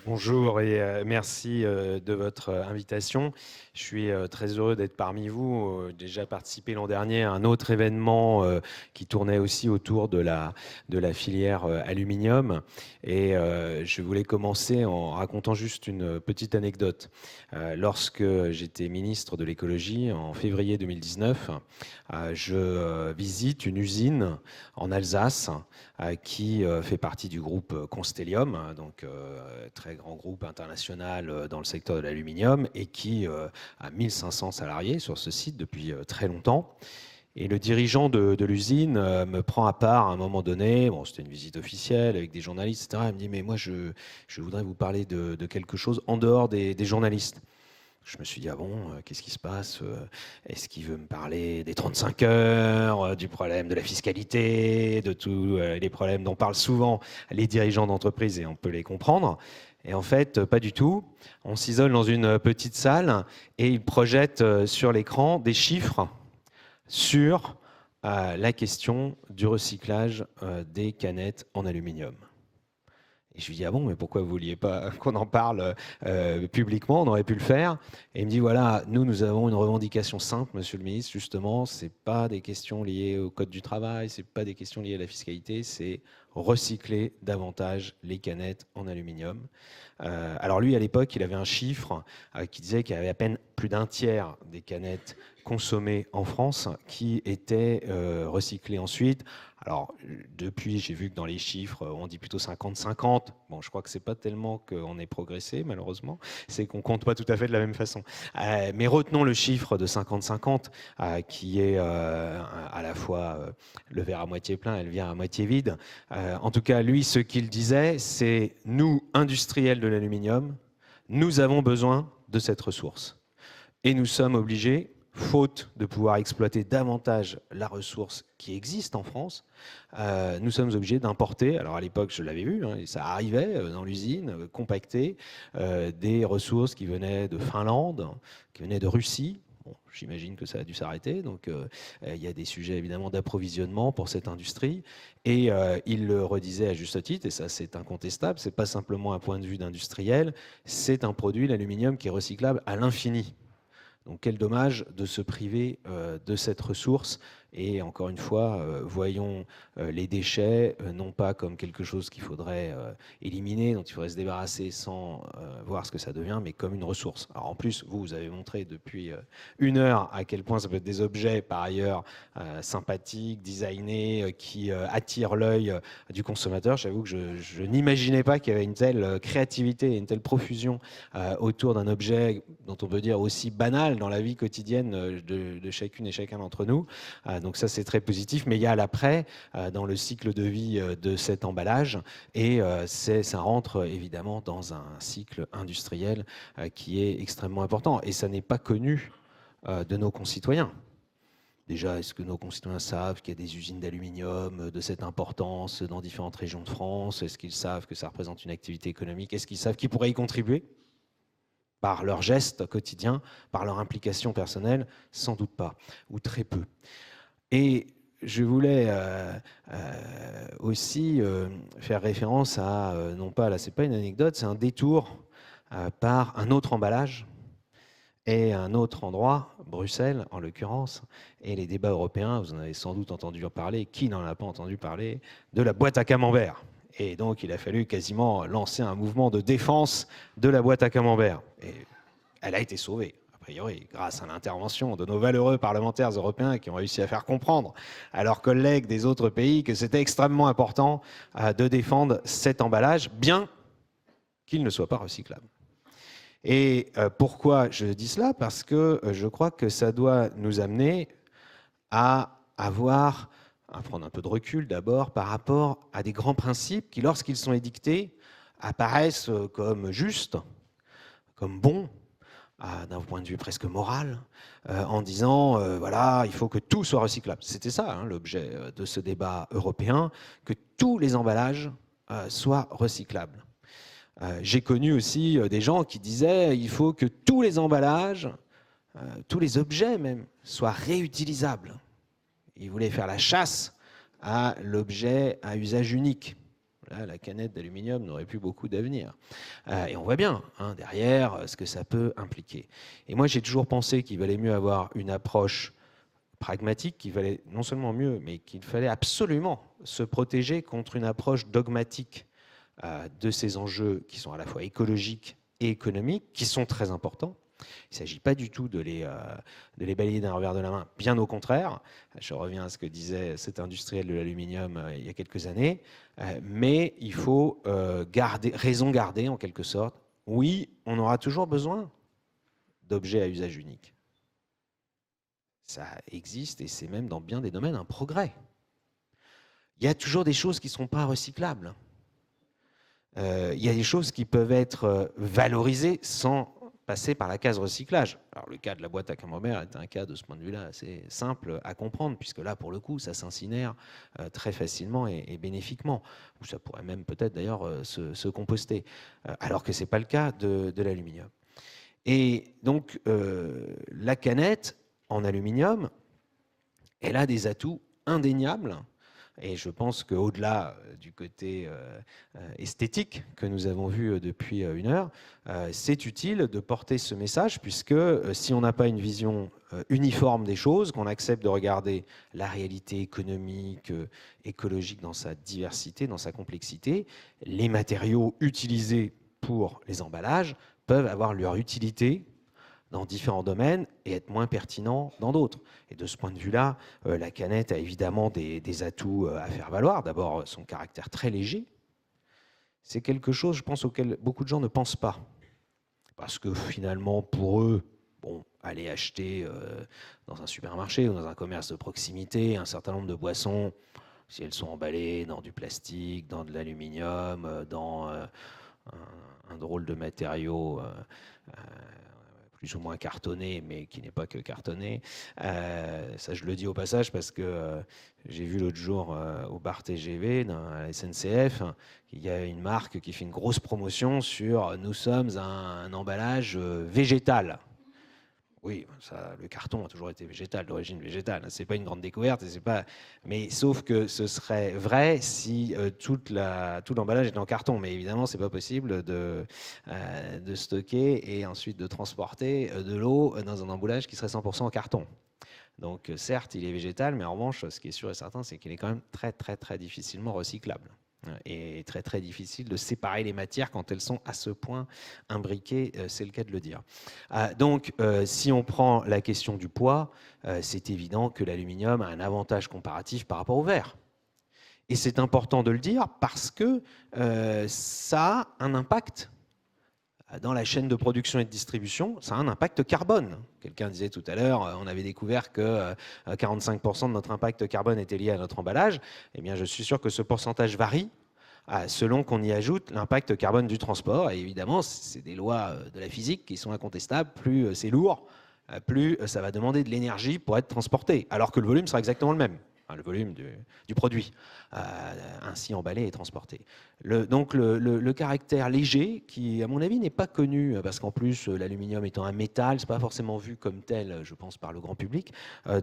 Bonjour et merci de votre invitation. Je suis très heureux d'être parmi vous. J'ai déjà participé l'an dernier à un autre événement qui tournait aussi autour de la filière aluminium. Et je voulais commencer en racontant juste une petite anecdote. Lorsque j'étais ministre de l'écologie en février 2019, je visite une usine en Alsace qui fait partie du groupe Constellium, donc très grand groupe international dans le secteur de l'aluminium et qui a 1500 salariés sur ce site depuis très longtemps. Et le dirigeant de l'usine me prend à part à un moment donné, bon, c'était une visite officielle avec des journalistes, etc. Il me dit « mais moi je voudrais vous parler de quelque chose en dehors des journalistes ». Je me suis dit, ah bon, qu'est-ce qui se passe? Est-ce qu'il veut me parler des 35 heures, du problème de la fiscalité, de tous les problèmes dont parlent souvent les dirigeants d'entreprise, et on peut les comprendre? Et en fait, pas du tout. On s'isole dans une petite salle et il projette sur l'écran des chiffres sur la question du recyclage des canettes en aluminium. Et je lui dis, ah bon, mais pourquoi vous ne vouliez pas qu'on en parle publiquement? On aurait pu le faire. Et il me dit, voilà, nous avons une revendication simple, monsieur le ministre, justement, ce n'est pas des questions liées au code du travail, ce n'est pas des questions liées à la fiscalité, c'est recycler davantage les canettes en aluminium. Alors lui, à l'époque, il avait un chiffre qui disait qu'il y avait à peine plus d'un tiers des canettes consommées en France qui étaient recyclées ensuite. Alors, depuis, j'ai vu que dans les chiffres, on dit plutôt 50-50. Bon, je crois que ce n'est pas tellement qu'on ait progressé, malheureusement. C'est qu'on ne compte pas tout à fait de la même façon. Mais retenons le chiffre de 50-50, qui est à la fois le verre à moitié plein et le verre à moitié vide. En tout cas, lui, ce qu'il disait, c'est « nous, industriels de l'aluminium, nous avons besoin de cette ressource. Et nous sommes obligés, faute de pouvoir exploiter davantage la ressource qui existe en France, nous sommes obligés d'importer, alors à l'époque je l'avais vu, ça arrivait dans l'usine, compacter des ressources qui venaient de Finlande, qui venaient de Russie. Bon, j'imagine que ça a dû s'arrêter, donc il y a des sujets évidemment d'approvisionnement pour cette industrie, et il le redisait à juste titre, et ça c'est incontestable, c'est pas simplement un point de vue d'industriel, c'est un produit, l'aluminium, qui est recyclable à l'infini. Donc quel dommage de se priver de cette ressource. Et encore une fois, voyons les déchets non pas comme quelque chose qu'il faudrait éliminer, dont il faudrait se débarrasser sans voir ce que ça devient, mais comme une ressource. Alors en plus, vous avez montré depuis 1 heure à quel point ça peut être des objets par ailleurs sympathiques, designés, qui attirent l'œil du consommateur. J'avoue que je n'imaginais pas qu'il y avait une telle créativité et une telle profusion autour d'un objet dont on peut dire aussi banal dans la vie quotidienne de chacune et chacun d'entre nous. Donc ça, c'est très positif, mais il y a l'après dans le cycle de vie de cet emballage, et ça rentre évidemment dans un cycle industriel qui est extrêmement important, et ça n'est pas connu de nos concitoyens. Déjà, est-ce que nos concitoyens savent qu'il y a des usines d'aluminium de cette importance dans différentes régions de France? Est-ce qu'ils savent que ça représente une activité économique? Est-ce qu'ils savent qu'ils pourraient y contribuer par leurs gestes quotidiens, par leur implication personnelle? Sans doute pas, ou très peu. Et je voulais aussi faire référence à, non pas, là c'est pas une anecdote, c'est un détour par un autre emballage, et un autre endroit, Bruxelles en l'occurrence, et les débats européens, vous en avez sans doute entendu parler, qui n'en a pas entendu parler, de la boîte à camembert. Et donc il a fallu quasiment lancer un mouvement de défense de la boîte à camembert. Et elle a été sauvée, a priori, grâce à l'intervention de nos valeureux parlementaires européens qui ont réussi à faire comprendre à leurs collègues des autres pays que c'était extrêmement important de défendre cet emballage, bien qu'il ne soit pas recyclable. Et pourquoi je dis cela? Parce que je crois que ça doit nous amener à prendre un peu de recul d'abord par rapport à des grands principes qui, lorsqu'ils sont édictés, apparaissent comme justes, comme bons, d'un point de vue presque moral, en disant, voilà, il faut que tout soit recyclable. C'était ça, hein, l'objet de ce débat européen, que tous les emballages soient recyclables. J'ai connu aussi des gens qui disaient, il faut que tous les emballages, tous les objets même, soient réutilisables. Ils voulaient faire la chasse à l'objet à usage unique. Là, la canette d'aluminium n'aurait plus beaucoup d'avenir. Et on voit bien hein, derrière ce que ça peut impliquer. Et moi, j'ai toujours pensé qu'il valait mieux avoir une approche pragmatique, qu'il valait non seulement mieux, mais qu'il fallait absolument se protéger contre une approche dogmatique de ces enjeux qui sont à la fois écologiques et économiques, qui sont très importants. Il ne s'agit pas du tout de les balayer d'un revers de la main, bien au contraire. Je reviens à ce que disait cet industriel de l'aluminium il y a quelques années. Mais il faut raison garder, en quelque sorte. Oui, on aura toujours besoin d'objets à usage unique. Ça existe et c'est même dans bien des domaines un progrès. Il y a toujours des choses qui ne sont pas recyclables. Il y a des choses qui peuvent être valorisées sans passer par la case recyclage. Alors le cas de la boîte à camembert est un cas de ce point de vue-là assez simple à comprendre, puisque là, pour le coup, ça s'incinère très facilement et bénéfiquement. Ou ça pourrait même peut-être d'ailleurs se composter, alors que ce n'est pas le cas de l'aluminium. Et donc, la canette en aluminium, elle a des atouts indéniables. Et je pense qu'au-delà du côté esthétique que nous avons vu depuis une heure, c'est utile de porter ce message, puisque si on n'a pas une vision uniforme des choses, qu'on accepte de regarder la réalité économique, écologique dans sa diversité, dans sa complexité, les matériaux utilisés pour les emballages peuvent avoir leur utilité dans différents domaines et être moins pertinent dans d'autres. Et de ce point de vue-là, la canette a évidemment des atouts à faire valoir. D'abord, son caractère très léger. C'est quelque chose, je pense, auquel beaucoup de gens ne pensent pas. Parce que finalement, pour eux, bon, aller acheter dans un supermarché ou dans un commerce de proximité un certain nombre de boissons, si elles sont emballées dans du plastique, dans de l'aluminium, dans un drôle de matériau plus ou moins cartonné, mais qui n'est pas que cartonné. Ça, je le dis au passage parce que j'ai vu l'autre jour au bar TGV, dans la SNCF, qu'il y a une marque qui fait une grosse promotion sur « Nous sommes un emballage végétal ». Oui, ça, le carton a toujours été végétal, d'origine végétale. Ce n'est pas une grande découverte, mais sauf que ce serait vrai si tout l'emballage était en carton. Mais évidemment, ce n'est pas possible de stocker et ensuite de transporter de l'eau dans un emballage qui serait 100% en carton. Donc certes, il est végétal, mais en revanche, ce qui est sûr et certain, c'est qu'il est quand même très, très, très difficilement recyclable. Et très très difficile de séparer les matières quand elles sont à ce point imbriquées, c'est le cas de le dire. Donc si on prend la question du poids, c'est évident que l'aluminium a un avantage comparatif par rapport au verre. Et c'est important de le dire parce que ça a un impact dans la chaîne de production et de distribution, ça a un impact carbone. Quelqu'un disait tout à l'heure, on avait découvert que 45% de notre impact carbone était lié à notre emballage. Eh bien, je suis sûr que ce pourcentage varie selon qu'on y ajoute l'impact carbone du transport. Et évidemment, c'est des lois de la physique qui sont incontestables. Plus c'est lourd, plus ça va demander de l'énergie pour être transporté, alors que le volume sera exactement le même. Le volume du produit, ainsi emballé et transporté. Donc le caractère léger, qui à mon avis n'est pas connu, parce qu'en plus l'aluminium étant un métal, ce n'est pas forcément vu comme tel, je pense, par le grand public,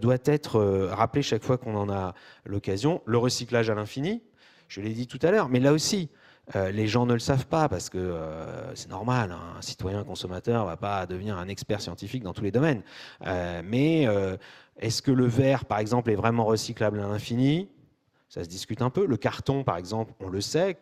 doit être rappelé chaque fois qu'on en a l'occasion. Le recyclage à l'infini, je l'ai dit tout à l'heure, mais là aussi, Les gens ne le savent pas parce que c'est normal, hein, un citoyen consommateur ne va pas devenir un expert scientifique dans tous les domaines. Mais est-ce que le verre, par exemple, est vraiment recyclable à l'infini? Ça se discute un peu. Le carton, par exemple, on le sait,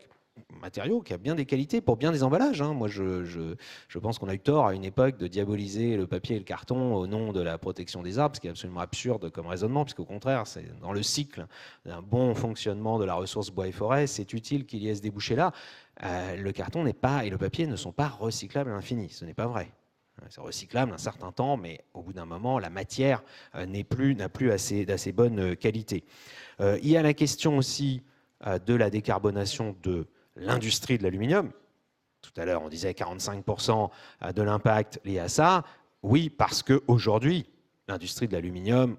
matériau qui a bien des qualités pour bien des emballages. Hein. Moi, je pense qu'on a eu tort à une époque de diaboliser le papier et le carton au nom de la protection des arbres, ce qui est absolument absurde comme raisonnement, puisqu'au contraire, c'est dans le cycle d'un bon fonctionnement de la ressource bois et forêt, c'est utile qu'il y ait ce débouché-là. Le carton et le papier ne sont pas recyclables à l'infini. Ce n'est pas vrai. C'est recyclable un certain temps, mais au bout d'un moment, la matière n'a plus d'assez bonne qualité. Il y a la question aussi de la décarbonation de l'industrie de l'aluminium. Tout à l'heure, on disait 45% de l'impact lié à ça. Oui, parce qu'aujourd'hui, l'industrie de l'aluminium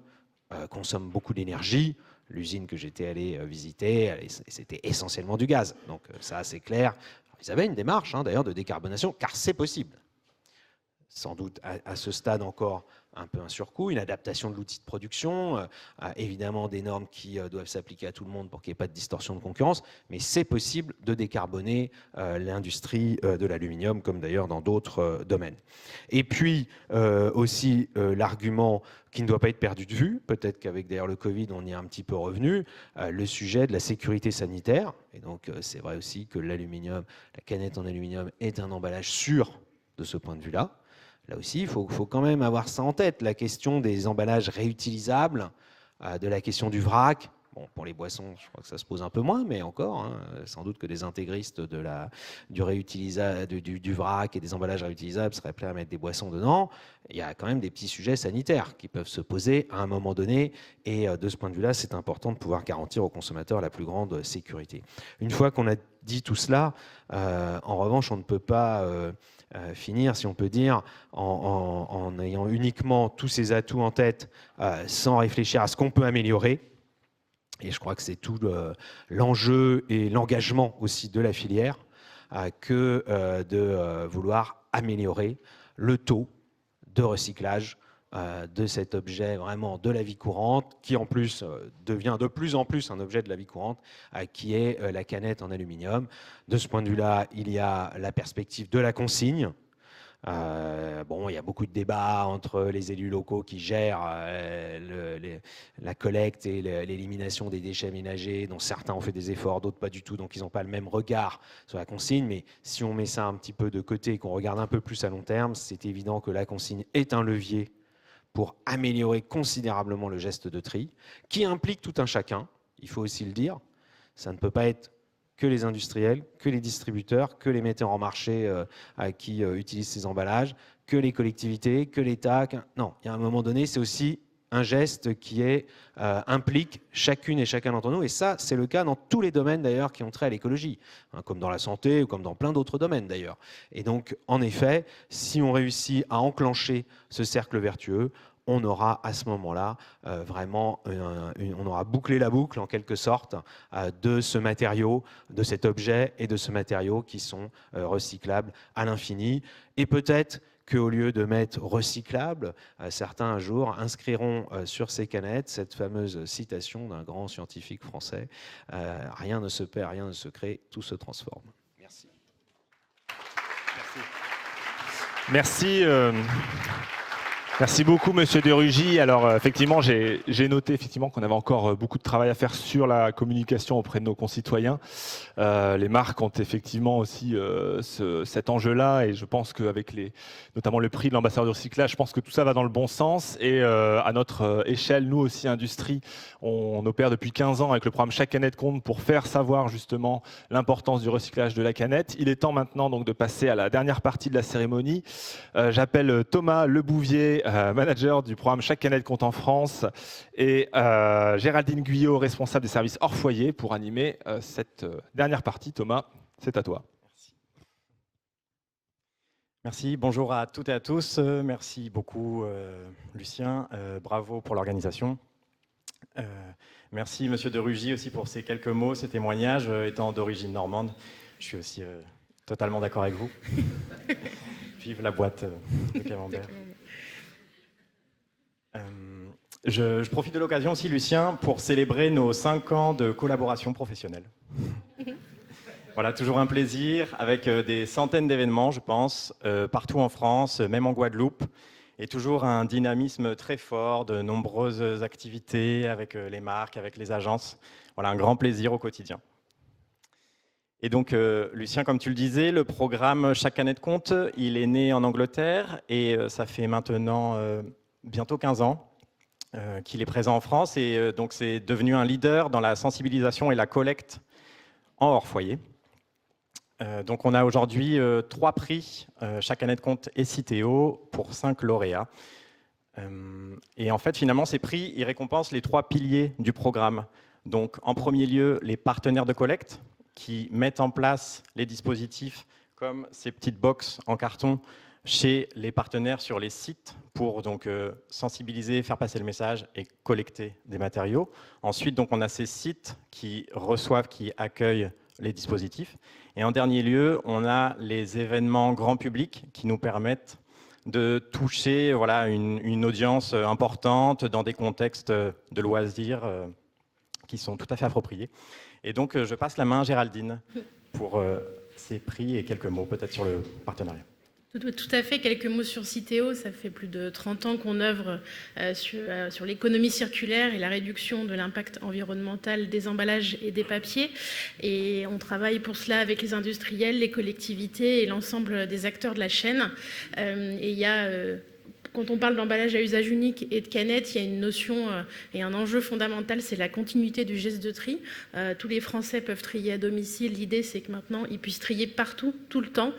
consomme beaucoup d'énergie. L'usine que j'étais allé visiter, c'était essentiellement du gaz. Donc ça, c'est clair. Ils avaient une démarche, d'ailleurs, de décarbonation, car c'est possible. Sans doute à ce stade encore un peu un surcoût, une adaptation de l'outil de production, évidemment des normes qui doivent s'appliquer à tout le monde pour qu'il n'y ait pas de distorsion de concurrence, mais c'est possible de décarboner l'industrie de l'aluminium, comme d'ailleurs dans d'autres domaines. Et puis aussi l'argument qui ne doit pas être perdu de vue, peut-être qu'avec d'ailleurs le Covid on y est un petit peu revenu, le sujet de la sécurité sanitaire, et donc c'est vrai aussi que l'aluminium, la canette en aluminium est un emballage sûr de ce point de vue-là. Là aussi, il faut quand même avoir ça en tête, la question des emballages réutilisables, de la question du vrac. Bon, pour les boissons, je crois que ça se pose un peu moins, mais encore, sans doute que des intégristes du vrac et des emballages réutilisables seraient prêts à mettre des boissons dedans. Il y a quand même des petits sujets sanitaires qui peuvent se poser à un moment donné, et de ce point de vue-là, c'est important de pouvoir garantir aux consommateurs la plus grande sécurité. Une fois qu'on a dit tout cela, en revanche, on ne peut pas finir, si on peut dire, en ayant uniquement tous ces atouts en tête, sans réfléchir à ce qu'on peut améliorer. Et je crois que c'est tout l'enjeu et l'engagement aussi de la filière que de vouloir améliorer le taux de recyclage de cet objet vraiment de la vie courante, qui en plus devient de plus en plus un objet de la vie courante, qui est la canette en aluminium. De ce point de vue-là, il y a la perspective de la consigne. Il y a beaucoup de débats entre les élus locaux qui gèrent la collecte et l'élimination des déchets ménagers, dont certains ont fait des efforts, d'autres pas du tout, donc ils n'ont pas le même regard sur la consigne. Mais si on met ça un petit peu de côté et qu'on regarde un peu plus à long terme, c'est évident que la consigne est un levier pour améliorer considérablement le geste de tri, qui implique tout un chacun, il faut aussi le dire. Ça ne peut pas être que les industriels, que les distributeurs, que les metteurs en marché qui utilisent ces emballages, que les collectivités, que l'État. Non, il y a un moment donné, c'est aussi un geste qui implique chacune et chacun d'entre nous. Et ça, c'est le cas dans tous les domaines d'ailleurs qui ont trait à l'écologie, comme dans la santé ou comme dans plein d'autres domaines d'ailleurs. Et donc, en effet, si on réussit à enclencher ce cercle vertueux, on aura à ce moment-là vraiment, on aura bouclé la boucle en quelque sorte de ce matériau, de cet objet et de ce matériau qui sont recyclables à l'infini. Et peut-être qu'au lieu de mettre recyclable, certains un jour inscriront sur ces canettes cette fameuse citation d'un grand scientifique français, rien ne se perd, rien ne se crée, tout se transforme. Merci. Merci. Merci beaucoup, Monsieur de Rugy. Alors, effectivement, j'ai noté effectivement qu'on avait encore beaucoup de travail à faire sur la communication auprès de nos concitoyens. Les marques ont effectivement aussi cet enjeu-là, et je pense qu'avec notamment le prix de l'ambassadeur du recyclage, je pense que tout ça va dans le bon sens. Et à notre échelle, nous aussi, industrie, on opère depuis 15 ans avec le programme Chaque canette compte pour faire savoir justement l'importance du recyclage de la canette. Il est temps maintenant donc de passer à la dernière partie de la cérémonie. J'appelle Thomas Lebouvier, manager du programme Chaque canette compte en France, et Géraldine Guyot, responsable des services hors foyer, pour animer cette dernière partie. Thomas, c'est à toi. Merci, bonjour à toutes et à tous. Merci beaucoup Lucien, bravo pour l'organisation. Merci Monsieur de Rugy aussi pour ces quelques mots, ces témoignages. Étant d'origine normande, je suis aussi totalement d'accord avec vous. Vive la boîte de camembert. Je profite de l'occasion aussi, Lucien, pour célébrer nos 5 ans de collaboration professionnelle. Voilà, toujours un plaisir, avec des centaines d'événements, je pense, partout en France, même en Guadeloupe, et toujours un dynamisme très fort, de nombreuses activités avec les marques, avec les agences. Voilà, un grand plaisir au quotidien. Et donc, Lucien, comme tu le disais, le programme Chaque canette compte, il est né en Angleterre, et ça fait maintenant bientôt 15 ans qu'il est présent en France, et donc c'est devenu un leader dans la sensibilisation et la collecte en hors foyer. Donc on a aujourd'hui 3 prix, Chaque canette compte et Citeo, pour 5 lauréats. Et en fait, finalement, ces prix, ils récompensent les 3 piliers du programme. Donc en premier lieu, les partenaires de collecte qui mettent en place les dispositifs comme ces petites boxes en carton chez les partenaires sur les sites pour donc sensibiliser, faire passer le message et collecter des matériaux. Ensuite, donc, on a ces sites qui reçoivent, qui accueillent les dispositifs. Et en dernier lieu, on a les événements grand public qui nous permettent de toucher voilà, une audience importante dans des contextes de loisirs qui sont tout à fait appropriés. Et donc, je passe la main à Géraldine pour ces prix et quelques mots peut-être sur le partenariat. Tout à fait. Quelques mots sur Citeo. Ça fait plus de 30 ans qu'on œuvre sur l'économie circulaire et la réduction de l'impact environnemental des emballages et des papiers. Et on travaille pour cela avec les industriels, les collectivités et l'ensemble des acteurs de la chaîne. Et il y a... Quand on parle d'emballage à usage unique et de canettes, il y a une notion et un enjeu fondamental, c'est la continuité du geste de tri. Tous les Français peuvent trier à domicile. L'idée, c'est que maintenant, ils puissent trier partout, tout le temps,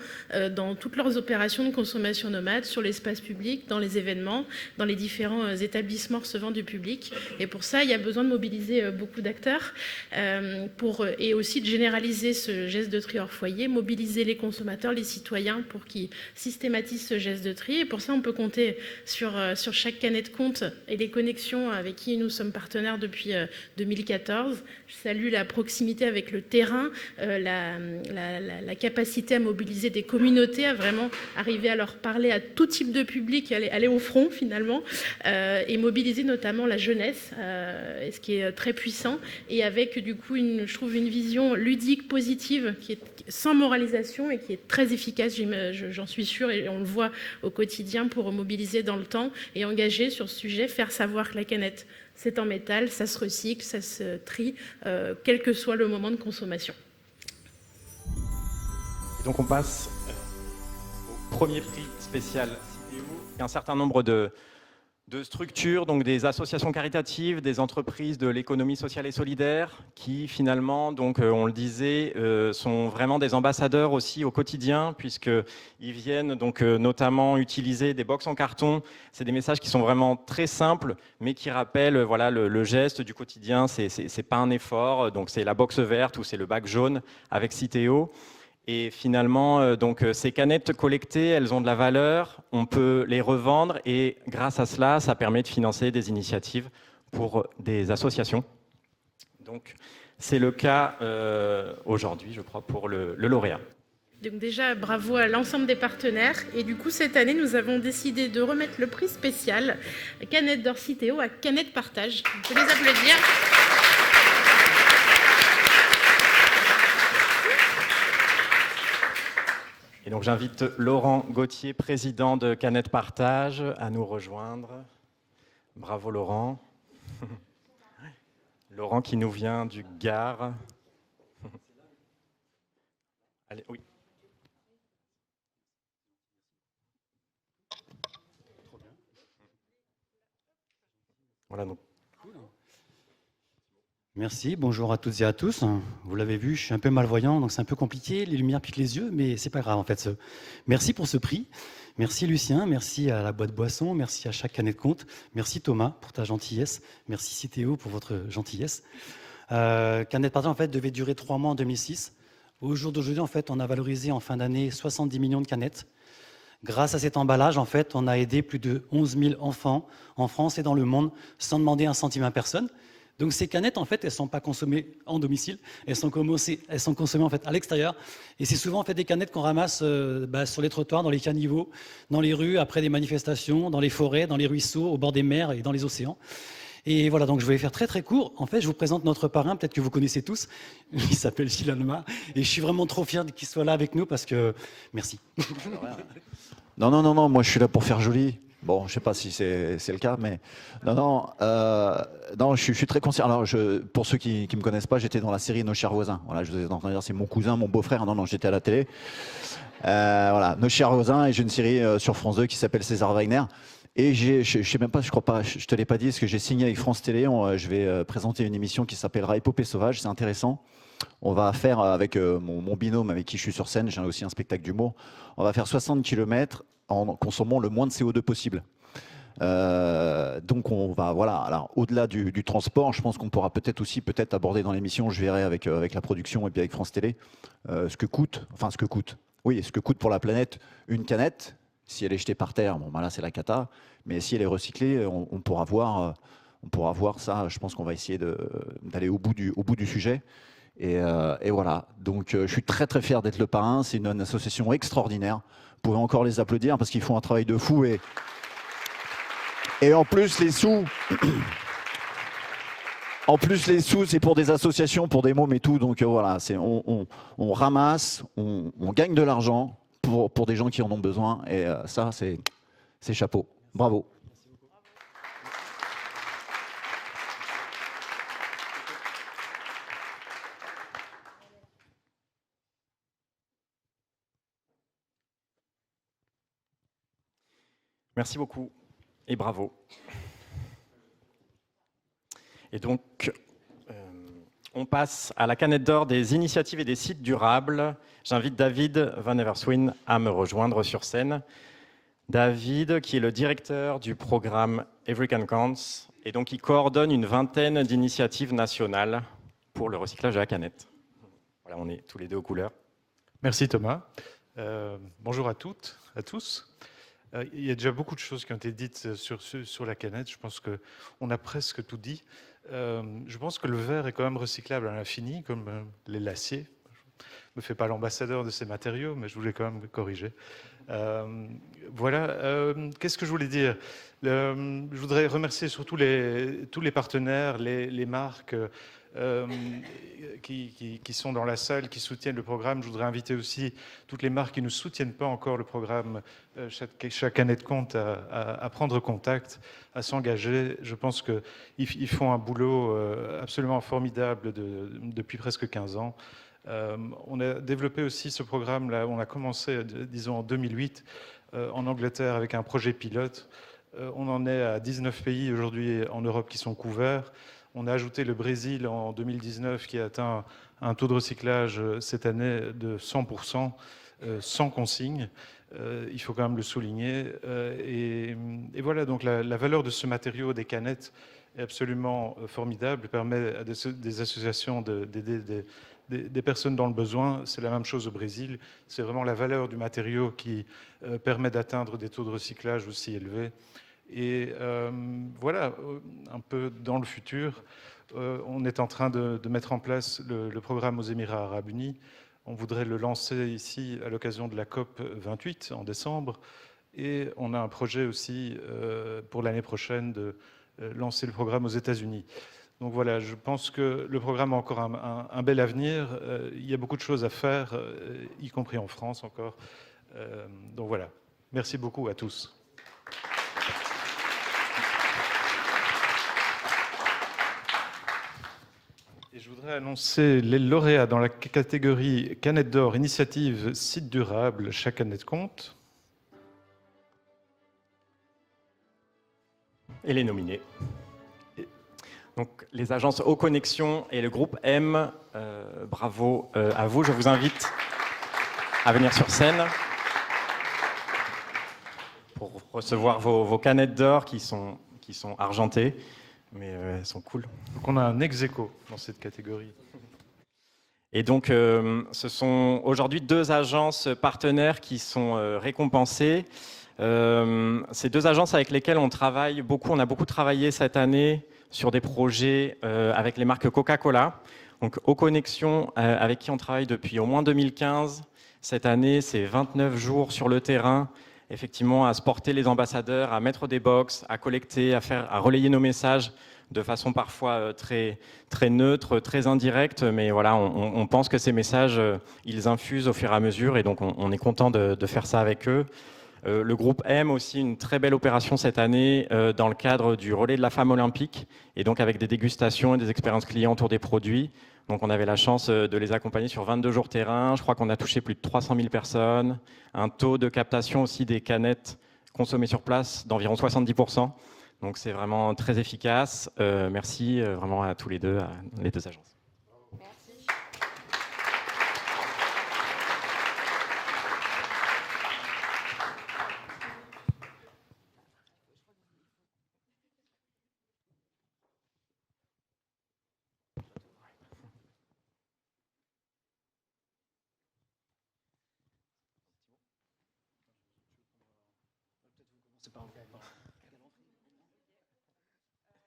dans toutes leurs opérations de consommation nomade, sur l'espace public, dans les événements, dans les différents établissements recevant du public. Et pour ça, il y a besoin de mobiliser beaucoup d'acteurs et aussi de généraliser ce geste de tri hors foyer, mobiliser les consommateurs, les citoyens pour qu'ils systématisent ce geste de tri. Et pour ça, on peut compter sur Chaque canette compte et les connexions avec qui nous sommes partenaires depuis 2014. Je salue la proximité avec le terrain, la capacité à mobiliser des communautés, à vraiment arriver à leur parler à tout type de public, aller au front finalement, et mobiliser notamment la jeunesse, ce qui est très puissant, et avec du coup, je trouve une vision ludique, positive, qui est sans moralisation et qui est très efficace, j'en suis sûre, et on le voit au quotidien pour mobiliser dans le temps et engager sur ce sujet, faire savoir que la canette, c'est en métal, ça se recycle, ça se trie, quel que soit le moment de consommation. Et donc on passe au premier prix spécial Citeo. Il y a un certain nombre de structures, donc des associations caritatives, des entreprises de l'économie sociale et solidaire qui finalement, donc, on le disait, sont vraiment des ambassadeurs aussi au quotidien puisqu'ils viennent donc, notamment utiliser des box en carton. C'est des messages qui sont vraiment très simples mais qui rappellent voilà, le geste du quotidien. C'est pas un effort, donc c'est la box verte ou c'est le bac jaune avec Citeo. Et finalement, donc, ces canettes collectées, elles ont de la valeur, on peut les revendre et grâce à cela, ça permet de financer des initiatives pour des associations. Donc, c'est le cas aujourd'hui, je crois, pour le lauréat. Donc déjà, bravo à l'ensemble des partenaires. Et du coup, cette année, nous avons décidé de remettre le prix spécial Canette d'Or Citeo à Canette Partage. On peut les applaudir. Et donc j'invite Laurent Gauthier, président de Canette Partage, à nous rejoindre. Bravo Laurent. Laurent qui nous vient du Gard. Allez, oui. Voilà donc. Merci, bonjour à toutes et à tous. Vous l'avez vu, je suis un peu malvoyant, donc c'est un peu compliqué, les lumières piquent les yeux, mais c'est pas grave en fait. Merci pour ce prix, merci Lucien, merci à la boîte boisson, merci à Chaque canette compte, merci Thomas pour ta gentillesse, merci Citeo pour votre gentillesse. Canette Partage en fait devait durer 3 mois en 2006. Au jour d'aujourd'hui, en fait, on a valorisé en fin d'année 70 millions de canettes. Grâce à cet emballage, en fait, on a aidé plus de 11 000 enfants en France et dans le monde sans demander un centime à personne. Donc ces canettes, en fait, elles ne sont pas consommées en domicile, elles sont consommées en fait, à l'extérieur. Et c'est souvent en fait, des canettes qu'on ramasse sur les trottoirs, dans les caniveaux, dans les rues, après des manifestations, dans les forêts, dans les ruisseaux, au bord des mers et dans les océans. Et voilà, donc je vais faire très très court. En fait, je vous présente notre parrain, peut-être que vous connaissez tous. Il s'appelle Gilles Alma. Et je suis vraiment trop fier qu'il soit là avec nous parce que... Merci. Non, moi je suis là pour faire joli. Bon, je ne sais pas si c'est le cas, mais non, je suis très conscient. Alors, pour ceux qui ne me connaissent pas, j'étais dans la série Nos chers voisins. Voilà, je vous ai entendu dire, c'est mon cousin, mon beau-frère. Non, j'étais à la télé. Voilà, Nos chers voisins, et j'ai une série sur France 2 qui s'appelle César Weiner. Et je sais même pas, je crois pas, je te l'ai pas dit, parce que j'ai signé avec France Télé. Je vais présenter une émission qui s'appellera Épopée sauvage. C'est intéressant. On va faire avec mon binôme avec qui je suis sur scène, j'ai aussi un spectacle d'humour. On va faire 60 km en consommant le moins de CO2 possible. Donc on va, voilà, alors au-delà du transport, je pense qu'on pourra peut-être aborder dans l'émission, je verrai avec la production et puis avec France Télé, ce que coûte pour la planète une canette. Si elle est jetée par terre, bon, ben là c'est la cata, mais si elle est recyclée, on pourra voir ça. Je pense qu'on va essayer d'aller au bout du sujet. Et voilà, donc je suis très très fier d'être le parrain. C'est une association extraordinaire. Vous pouvez encore les applaudir parce qu'ils font un travail de fou. Et en plus, les sous, c'est pour des associations, pour des mômes et tout. Donc voilà, on ramasse, on gagne de l'argent pour des gens qui en ont besoin. Et ça, c'est chapeau. Bravo. Merci beaucoup et bravo. Et donc, on passe à la canette d'or des initiatives et des sites durables. J'invite David Van Everswin à me rejoindre sur scène. David, qui est le directeur du programme Every Can Counts, et donc il coordonne une vingtaine d'initiatives nationales pour le recyclage de la canette. Voilà, on est tous les deux aux couleurs. Merci Thomas. Bonjour à toutes, à tous. Il y a déjà beaucoup de choses qui ont été dites sur la canette. Je pense qu'on a presque tout dit. Je pense que le verre est quand même recyclable à l'infini, comme les l'acier. Je ne me fais pas l'ambassadeur de ces matériaux, mais je voulais quand même corriger. Voilà. Qu'est-ce que je voulais dire ? Je voudrais remercier surtout tous les partenaires, les marques qui sont dans la salle, qui soutiennent le programme. Je voudrais inviter aussi toutes les marques qui ne soutiennent pas encore le programme Chaque année de compte à prendre contact, à s'engager. Je pense qu'ils font un boulot absolument formidable depuis presque 15 ans. On a développé aussi ce programme-là, on a commencé, disons, en 2008 en Angleterre avec un projet pilote. On en est à 19 pays aujourd'hui en Europe qui sont couverts. On a ajouté le Brésil en 2019 qui a atteint un taux de recyclage cette année de 100%, sans consigne. Il faut quand même le souligner. Et voilà, donc la valeur de ce matériau des canettes est absolument formidable. Elle permet à des associations d'aider des personnes dans le besoin. C'est la même chose au Brésil. C'est vraiment la valeur du matériau qui permet d'atteindre des taux de recyclage aussi élevés. Et voilà, un peu dans le futur, on est en train de mettre en place le programme aux Émirats arabes unis. On voudrait le lancer ici à l'occasion de la COP 28 en décembre. Et on a un projet aussi pour l'année prochaine de lancer le programme aux États-Unis. Donc voilà, je pense que le programme a encore un bel avenir. Il y a beaucoup de choses à faire, y compris en France encore. Donc voilà, merci beaucoup à tous. Et je voudrais annoncer les lauréats dans la catégorie Canette d'or, initiative site durable, chaque année de compte. Et les nominés. Donc, les agences Eau Connexion et le groupe M, bravo à vous. Je vous invite à venir sur scène pour recevoir vos canettes d'or qui sont argentées, mais elles sont cool. Donc on a un ex-aequo dans cette catégorie. Et donc, ce sont aujourd'hui 2 agences partenaires qui sont récompensées. Ces 2 agences avec lesquelles on travaille beaucoup, on a beaucoup travaillé cette année sur des projets avec les marques Coca-Cola. Donc, Eau Connexion, avec qui on travaille depuis au moins 2015. Cette année, c'est 29 jours sur le terrain, effectivement, à se porter les ambassadeurs, à mettre des box, à collecter, à relayer nos messages de façon parfois très, très neutre, très indirecte, mais voilà, on pense que ces messages, ils infusent au fur et à mesure, et donc on est content de faire ça avec eux. Le groupe aime aussi une très belle opération cette année dans le cadre du relais de la femme olympique, et donc avec des dégustations et des expériences clients autour des produits. Donc on avait la chance de les accompagner sur 22 jours terrain. Je crois qu'on a touché plus de 300 000 personnes. Un taux de captation aussi des canettes consommées sur place d'environ 70%. Donc c'est vraiment très efficace. Merci vraiment à tous les deux, à les deux agences.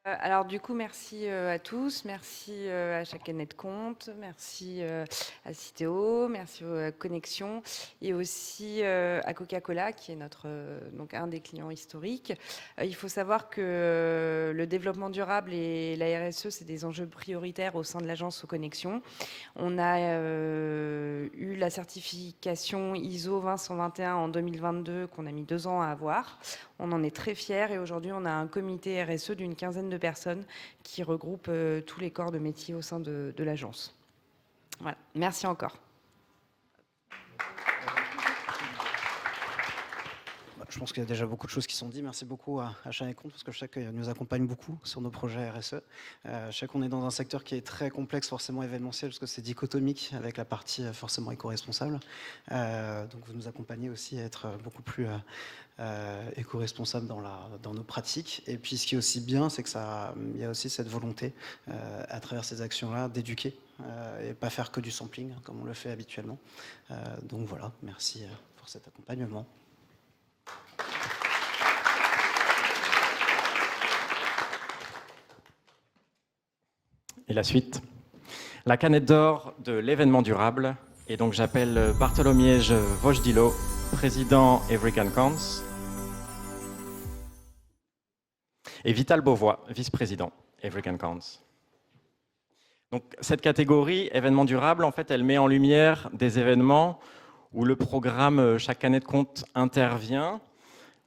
Alors du coup, merci à tous, merci à chaque canette compte, merci à Citeo, merci à Connexion et aussi à Coca-Cola qui est notre donc un des clients historiques. Il faut savoir que le développement durable et la RSE, c'est des enjeux prioritaires au sein de l'agence Connexion. On a eu la certification ISO 20121 en 2022 qu'on a mis 2 ans à avoir. On en est très fiers et aujourd'hui on a un comité RSE d'une quinzaine de personnes qui regroupe tous les corps de métier au sein de l'agence. Voilà, merci encore. Je pense qu'il y a déjà beaucoup de choses qui sont dites. Merci beaucoup à Chanet Compte parce que je sais qu'il nous accompagne beaucoup sur nos projets RSE. Je sais qu'on est dans un secteur qui est très complexe, forcément événementiel, parce que c'est dichotomique avec la partie forcément éco-responsable. Donc vous nous accompagnez aussi à être beaucoup plus éco-responsable dans nos pratiques. Et puis ce qui est aussi bien, c'est qu'il y a aussi cette volonté à travers ces actions-là d'éduquer et pas faire que du sampling comme on le fait habituellement. Donc voilà, merci pour cet accompagnement. Et la suite, la canette d'or de l'événement durable. Et donc j'appelle Bartholomiej Vojdilo, président Every Can Counts, et Vital Beauvois, vice-président Every Can Counts. Donc cette catégorie événement durable, en fait, elle met en lumière des événements où le programme Chaque canette compte intervient.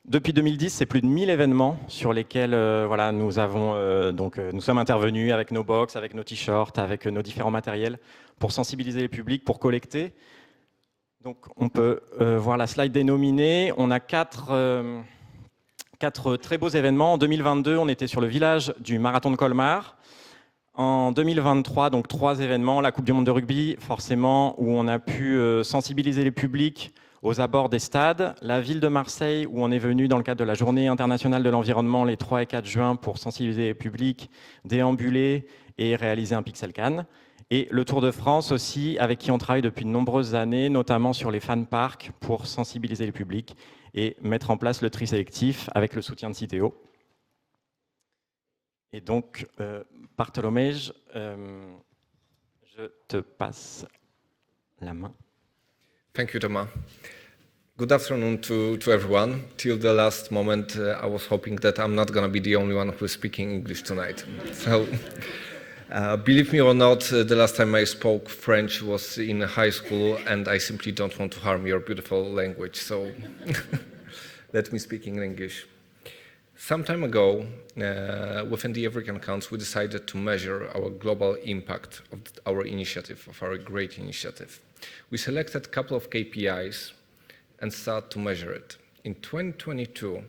Depuis 2010, c'est plus de 1000 événements sur lesquels voilà, nous sommes intervenus avec nos box, avec nos t-shirts, avec nos différents matériels pour sensibiliser les publics, pour collecter. Donc on peut voir la slide des nominés. On a quatre très beaux événements. En 2022, on était sur le village du marathon de Colmar. En 2023, donc 3 événements. La Coupe du monde de rugby, forcément, où on a pu sensibiliser les publics aux abords des stades, la ville de Marseille, où on est venu dans le cadre de la Journée internationale de l'environnement les 3 et 4 juin pour sensibiliser les publics, déambuler et réaliser un Pixel Can. Et le Tour de France aussi, avec qui on travaille depuis de nombreuses années, notamment sur les fan parks, pour sensibiliser les publics et mettre en place le tri sélectif avec le soutien de Citeo. Et donc, Bartholomiej, je te passe la main. Thank you, Thomas. Good afternoon to everyone. Till the last moment, I was hoping that I'm not going to be the only one who is speaking English tonight. So, believe me or not, the last time I spoke French was in high school, and I simply don't want to harm your beautiful language. So, let me speak in English. Some time ago, within the Every Can Counts, we decided to measure our global impact of our initiative, of our great initiative. We selected a couple of KPIs and started to measure it. In 2022,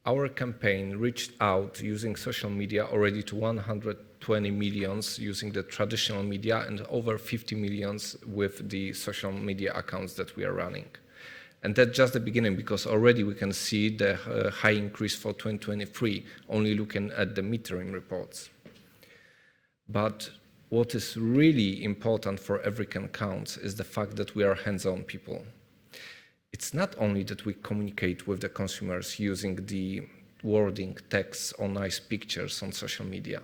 our campaign reached out using social media already to 120 millions using the traditional media and over 50 millions with the social media accounts that we are running. And that's just the beginning, because already we can see the high increase for 2023, only looking at the metering reports. But what is really important for Every Can Counts is the fact that we are hands-on people. It's not only that we communicate with the consumers using the wording, text, or nice pictures on social media.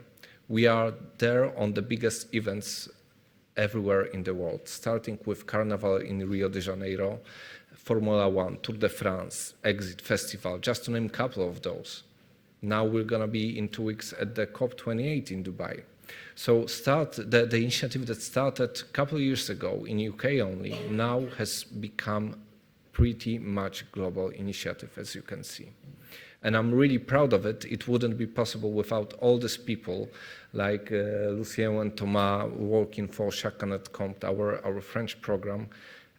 We are there on the biggest events everywhere in the world, starting with Carnival in Rio de Janeiro, Formula One, Tour de France, Exit Festival, just to name a couple of those. Now we're going to be in 2 weeks at the COP28 in Dubai. So the initiative that started a couple of years ago in UK only now has become pretty much global initiative, as you can see. And I'm really proud of it. It wouldn't be possible without all these people like Lucien and Thomas working for Chaque Canette Compte, our French program.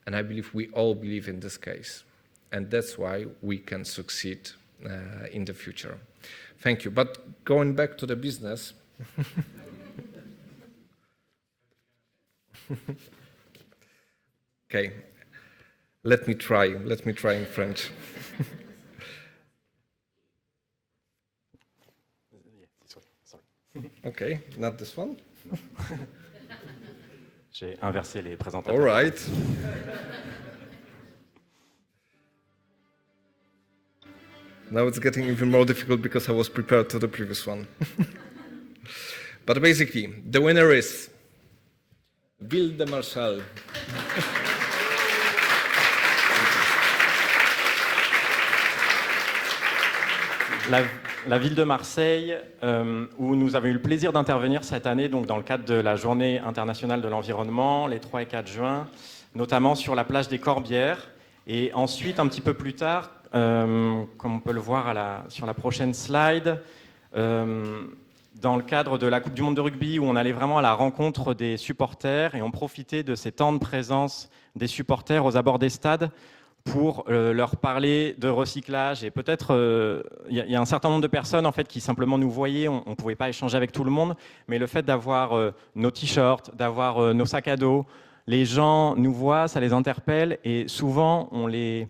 And I believe we all believe in this case. And that's why we can succeed in the future. Thank you. But going back to the business. Okay, let me try in French. Okay, not this one. J'ai inversé les présentateurs. All right. Now it's getting even more difficult because I was prepared to the previous one. But basically, the winner is Ville de Marseille. La ville de Marseille, où nous avons eu le plaisir d'intervenir cette année, donc dans le cadre de la Journée internationale de l'environnement, les 3 et 4 juin, notamment sur la plage des Corbières. Et ensuite, un petit peu plus tard, comme on peut le voir sur la prochaine slide, dans le cadre de la Coupe du Monde de rugby, où on allait vraiment à la rencontre des supporters et on profitait de ces temps de présence des supporters aux abords des stades pour leur parler de recyclage. Et peut-être, il y a un certain nombre de personnes en fait, qui simplement nous voyaient, on ne pouvait pas échanger avec tout le monde, mais le fait d'avoir nos t-shirts, d'avoir nos sacs à dos, les gens nous voient, ça les interpelle, et souvent on les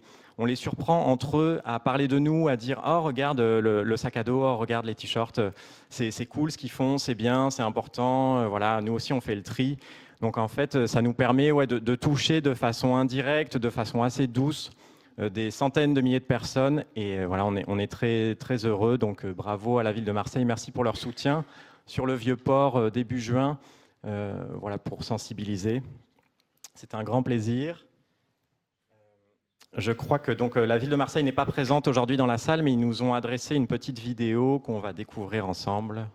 surprend entre eux à parler de nous, à dire « Oh, regarde le sac à dos, oh, regarde les t-shirts, c'est cool ce qu'ils font, c'est bien, c'est important, voilà, nous aussi on fait le tri ». Donc en fait, ça nous permet de toucher de façon indirecte, de façon assez douce, des centaines de milliers de personnes. Et voilà, on est très, très heureux. Donc bravo à la ville de Marseille, merci pour leur soutien sur le Vieux-Port début juin, voilà, pour sensibiliser. C'est un grand plaisir. Je crois que donc, la ville de Marseille n'est pas présente aujourd'hui dans la salle, mais ils nous ont adressé une petite vidéo qu'on va découvrir ensemble.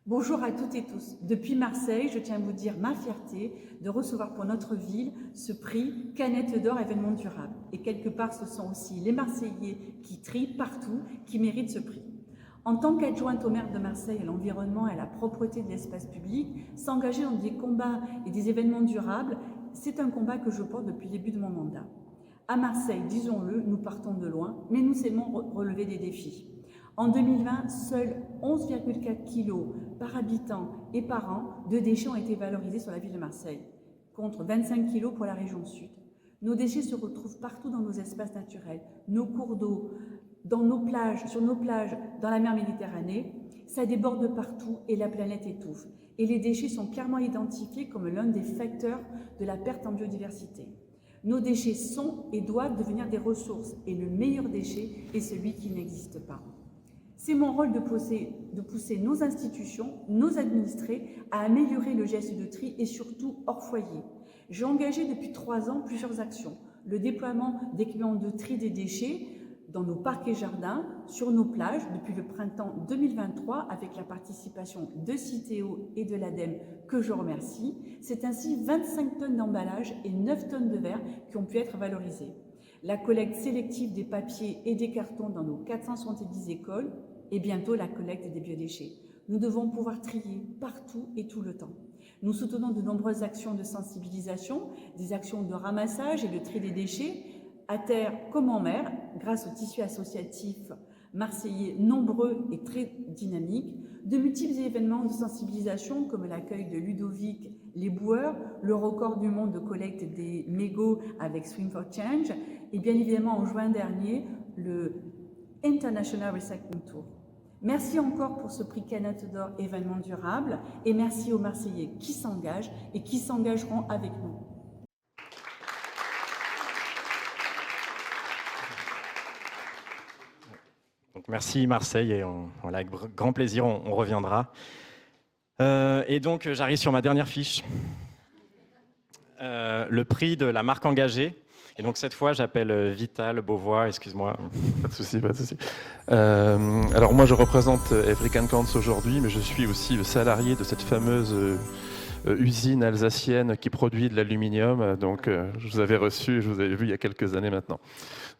Bonjour à toutes et tous. Depuis Marseille, je tiens à vous dire ma fierté de recevoir pour notre ville ce prix Canette d'or événement durable. Et quelque part, ce sont aussi les Marseillais qui trient partout, qui méritent ce prix. En tant qu'adjointe au maire de Marseille à l'environnement et à la propreté de l'espace public, s'engager dans des combats et des événements durables, c'est un combat que je porte depuis le début de mon mandat. À Marseille, disons-le, nous partons de loin, mais nous aimons relever des défis. En 2020, seuls 11,4 kg par habitant et par an de déchets ont été valorisés sur la ville de Marseille, contre 25 kg pour la région sud. Nos déchets se retrouvent partout dans nos espaces naturels, nos cours d'eau, dans nos plages, sur nos plages, dans la mer Méditerranée. Ça déborde partout et la planète étouffe. Et les déchets sont clairement identifiés comme l'un des facteurs de la perte en biodiversité. Nos déchets sont et doivent devenir des ressources et le meilleur déchet est celui qui n'existe pas. C'est mon rôle de pousser nos institutions, nos administrés à améliorer le geste de tri et surtout hors foyer. J'ai engagé depuis 3 ans plusieurs actions. Le déploiement d'équipements de tri des déchets dans nos parcs et jardins, sur nos plages depuis le printemps 2023 avec la participation de Citeo et de l'ADEME que je remercie. C'est ainsi 25 tonnes d'emballage et 9 tonnes de verre qui ont pu être valorisées. La collecte sélective des papiers et des cartons dans nos 470 écoles et bientôt la collecte des biodéchets. Nous devons pouvoir trier partout et tout le temps. Nous soutenons de nombreuses actions de sensibilisation, des actions de ramassage et de tri des déchets, à terre comme en mer, grâce au tissu associatif marseillais nombreux et très dynamiques, de multiples événements de sensibilisation comme l'accueil de Ludovic Les Boueurs, le record du monde de collecte des mégots avec Swim for Change, et bien évidemment en juin dernier, le International Recycling Tour. Merci encore pour ce prix Canette d'or événement durable et merci aux Marseillais qui s'engagent et qui s'engageront avec nous. Donc, merci Marseille et voilà, avec grand plaisir on reviendra. Et donc j'arrive sur ma dernière fiche. Le prix de la marque engagée Et donc cette fois, j'appelle Vital Beauvois, excuse-moi. Pas de souci, pas de souci. Alors moi, je représente Every Can Counts aujourd'hui, mais je suis aussi le salarié de cette fameuse usine alsacienne qui produit de l'aluminium. Donc je vous avais reçu, je vous avais vu il y a quelques années maintenant.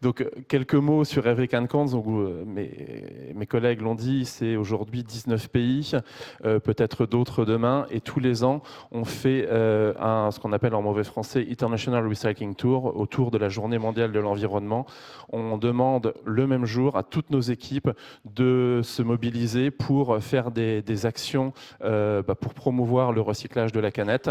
Donc quelques mots sur Every Can Counts. Donc, mes collègues l'ont dit, c'est aujourd'hui 19 pays, peut-être d'autres demain, et tous les ans on fait ce qu'on appelle en mauvais français International Recycling Tour, autour de la Journée mondiale de l'environnement. On demande le même jour à toutes nos équipes de se mobiliser pour faire des actions pour promouvoir le recyclage de la canette.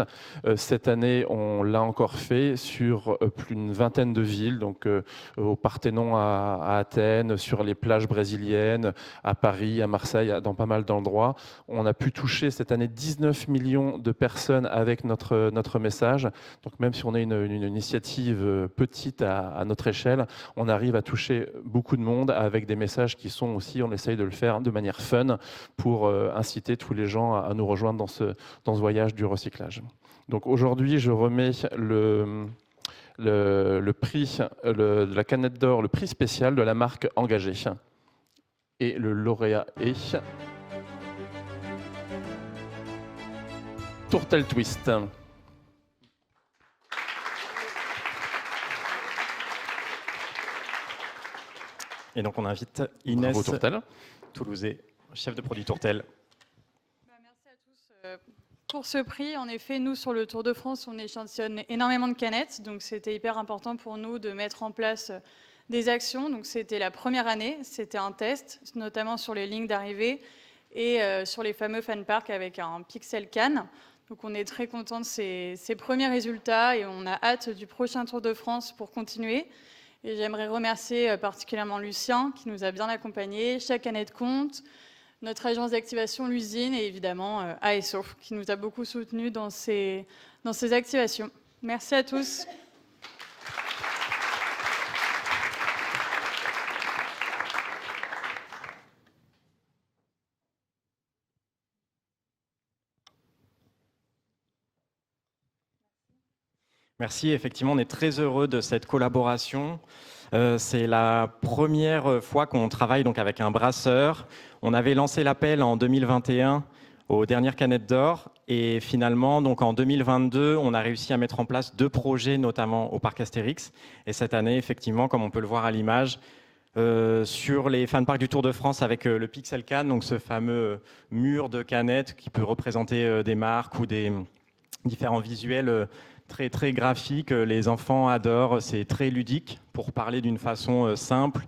Cette année, on l'a encore fait sur plus d'une vingtaine de villes, donc au Parthénon à Athènes, sur les plages brésiliennes, à Paris, à Marseille, dans pas mal d'endroits. On a pu toucher cette année 19 millions de personnes avec notre message. Donc même si on est une initiative petite à notre échelle, on arrive à toucher beaucoup de monde avec des messages qui sont aussi, on essaye de le faire de manière fun pour inciter tous les gens à nous rejoindre dans ce voyage du recyclage. Donc aujourd'hui, je remets le prix de la canette d'or, le prix spécial de la marque Engagé. Et le lauréat est Tourtel Twist. Et donc on invite Inès Toulouzet, chef de produit Tourtel. Pour ce prix, en effet, nous, sur le Tour de France, on échantillonne énormément de canettes. Donc, c'était hyper important pour nous de mettre en place des actions. Donc, c'était la première année. C'était un test, notamment sur les lignes d'arrivée et sur les fameux fan parks avec un pixel can. Donc, on est très content de ces premiers résultats et on a hâte du prochain Tour de France pour continuer. Et j'aimerais remercier particulièrement Lucien, qui nous a bien accompagnés. Chaque canette compte. Notre agence d'activation, l'usine, et évidemment ASO, qui nous a beaucoup soutenus dans ces activations. Merci à tous. Merci, effectivement, on est très heureux de cette collaboration. C'est la première fois qu'on travaille donc avec un brasseur. On avait lancé l'appel en 2021 aux dernières canettes d'or et finalement, donc en 2022, on a réussi à mettre en place 2 projets, notamment au parc Astérix. Et cette année, effectivement, comme on peut le voir à l'image, sur les fan parks du Tour de France avec le Pixel Can, donc ce fameux mur de canettes qui peut représenter des marques ou des différents visuels très, très graphiques. Les enfants adorent, c'est très ludique pour parler d'une façon simple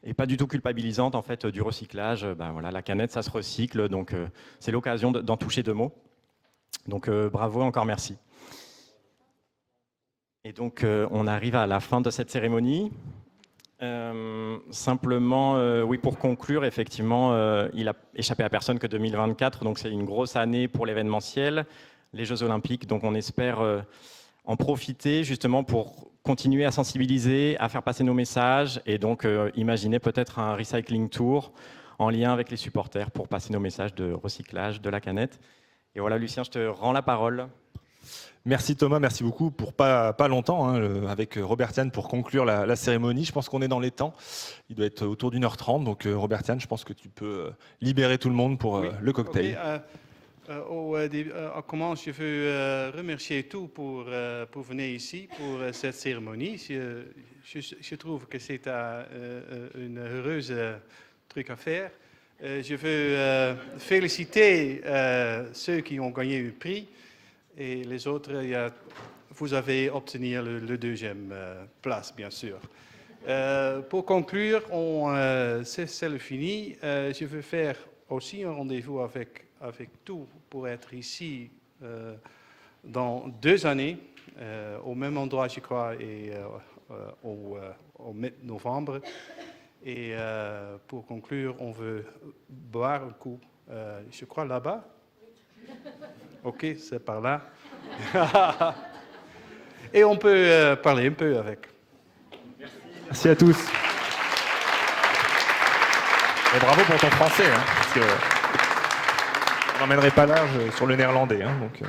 et pas du tout culpabilisante en fait du recyclage. Voilà, la canette, ça se recycle, donc c'est l'occasion d'en toucher 2 mots. Donc bravo, encore merci. Et donc on arrive à la fin de cette cérémonie. Simplement, oui, pour conclure, effectivement, il a échappé à personne que 2024, donc c'est une grosse année pour l'événementiel, les Jeux Olympiques, donc on espère en profiter justement pour continuer à sensibiliser, à faire passer nos messages et donc imaginer peut-être un recycling tour en lien avec les supporters pour passer nos messages de recyclage de la canette. Et voilà, Lucien, je te rends la parole. Merci Thomas, merci beaucoup pour pas longtemps avec Robert-Yann pour conclure la cérémonie. Je pense qu'on est dans les temps. Il doit être autour d'1h30. Donc Robert-Yann, je pense que tu peux libérer tout le monde pour le cocktail. Okay, en commence, je veux remercier tous pour venir ici pour cette cérémonie. Je trouve que c'est une heureuse truc à faire. Je veux féliciter ceux qui ont gagné le prix et les autres. Vous avez obtenu le 2e place, bien sûr. Pour conclure, c'est le fini. Je veux faire aussi un rendez-vous avec tout pour être ici dans 2 années, au même endroit, je crois, et au novembre. Et pour conclure, on veut boire un coup, je crois, là-bas. OK, c'est par là. Et on peut parler un peu avec. Merci à tous. Et bravo pour ton français, parce que on n'emmènerait pas large sur le néerlandais. Donc,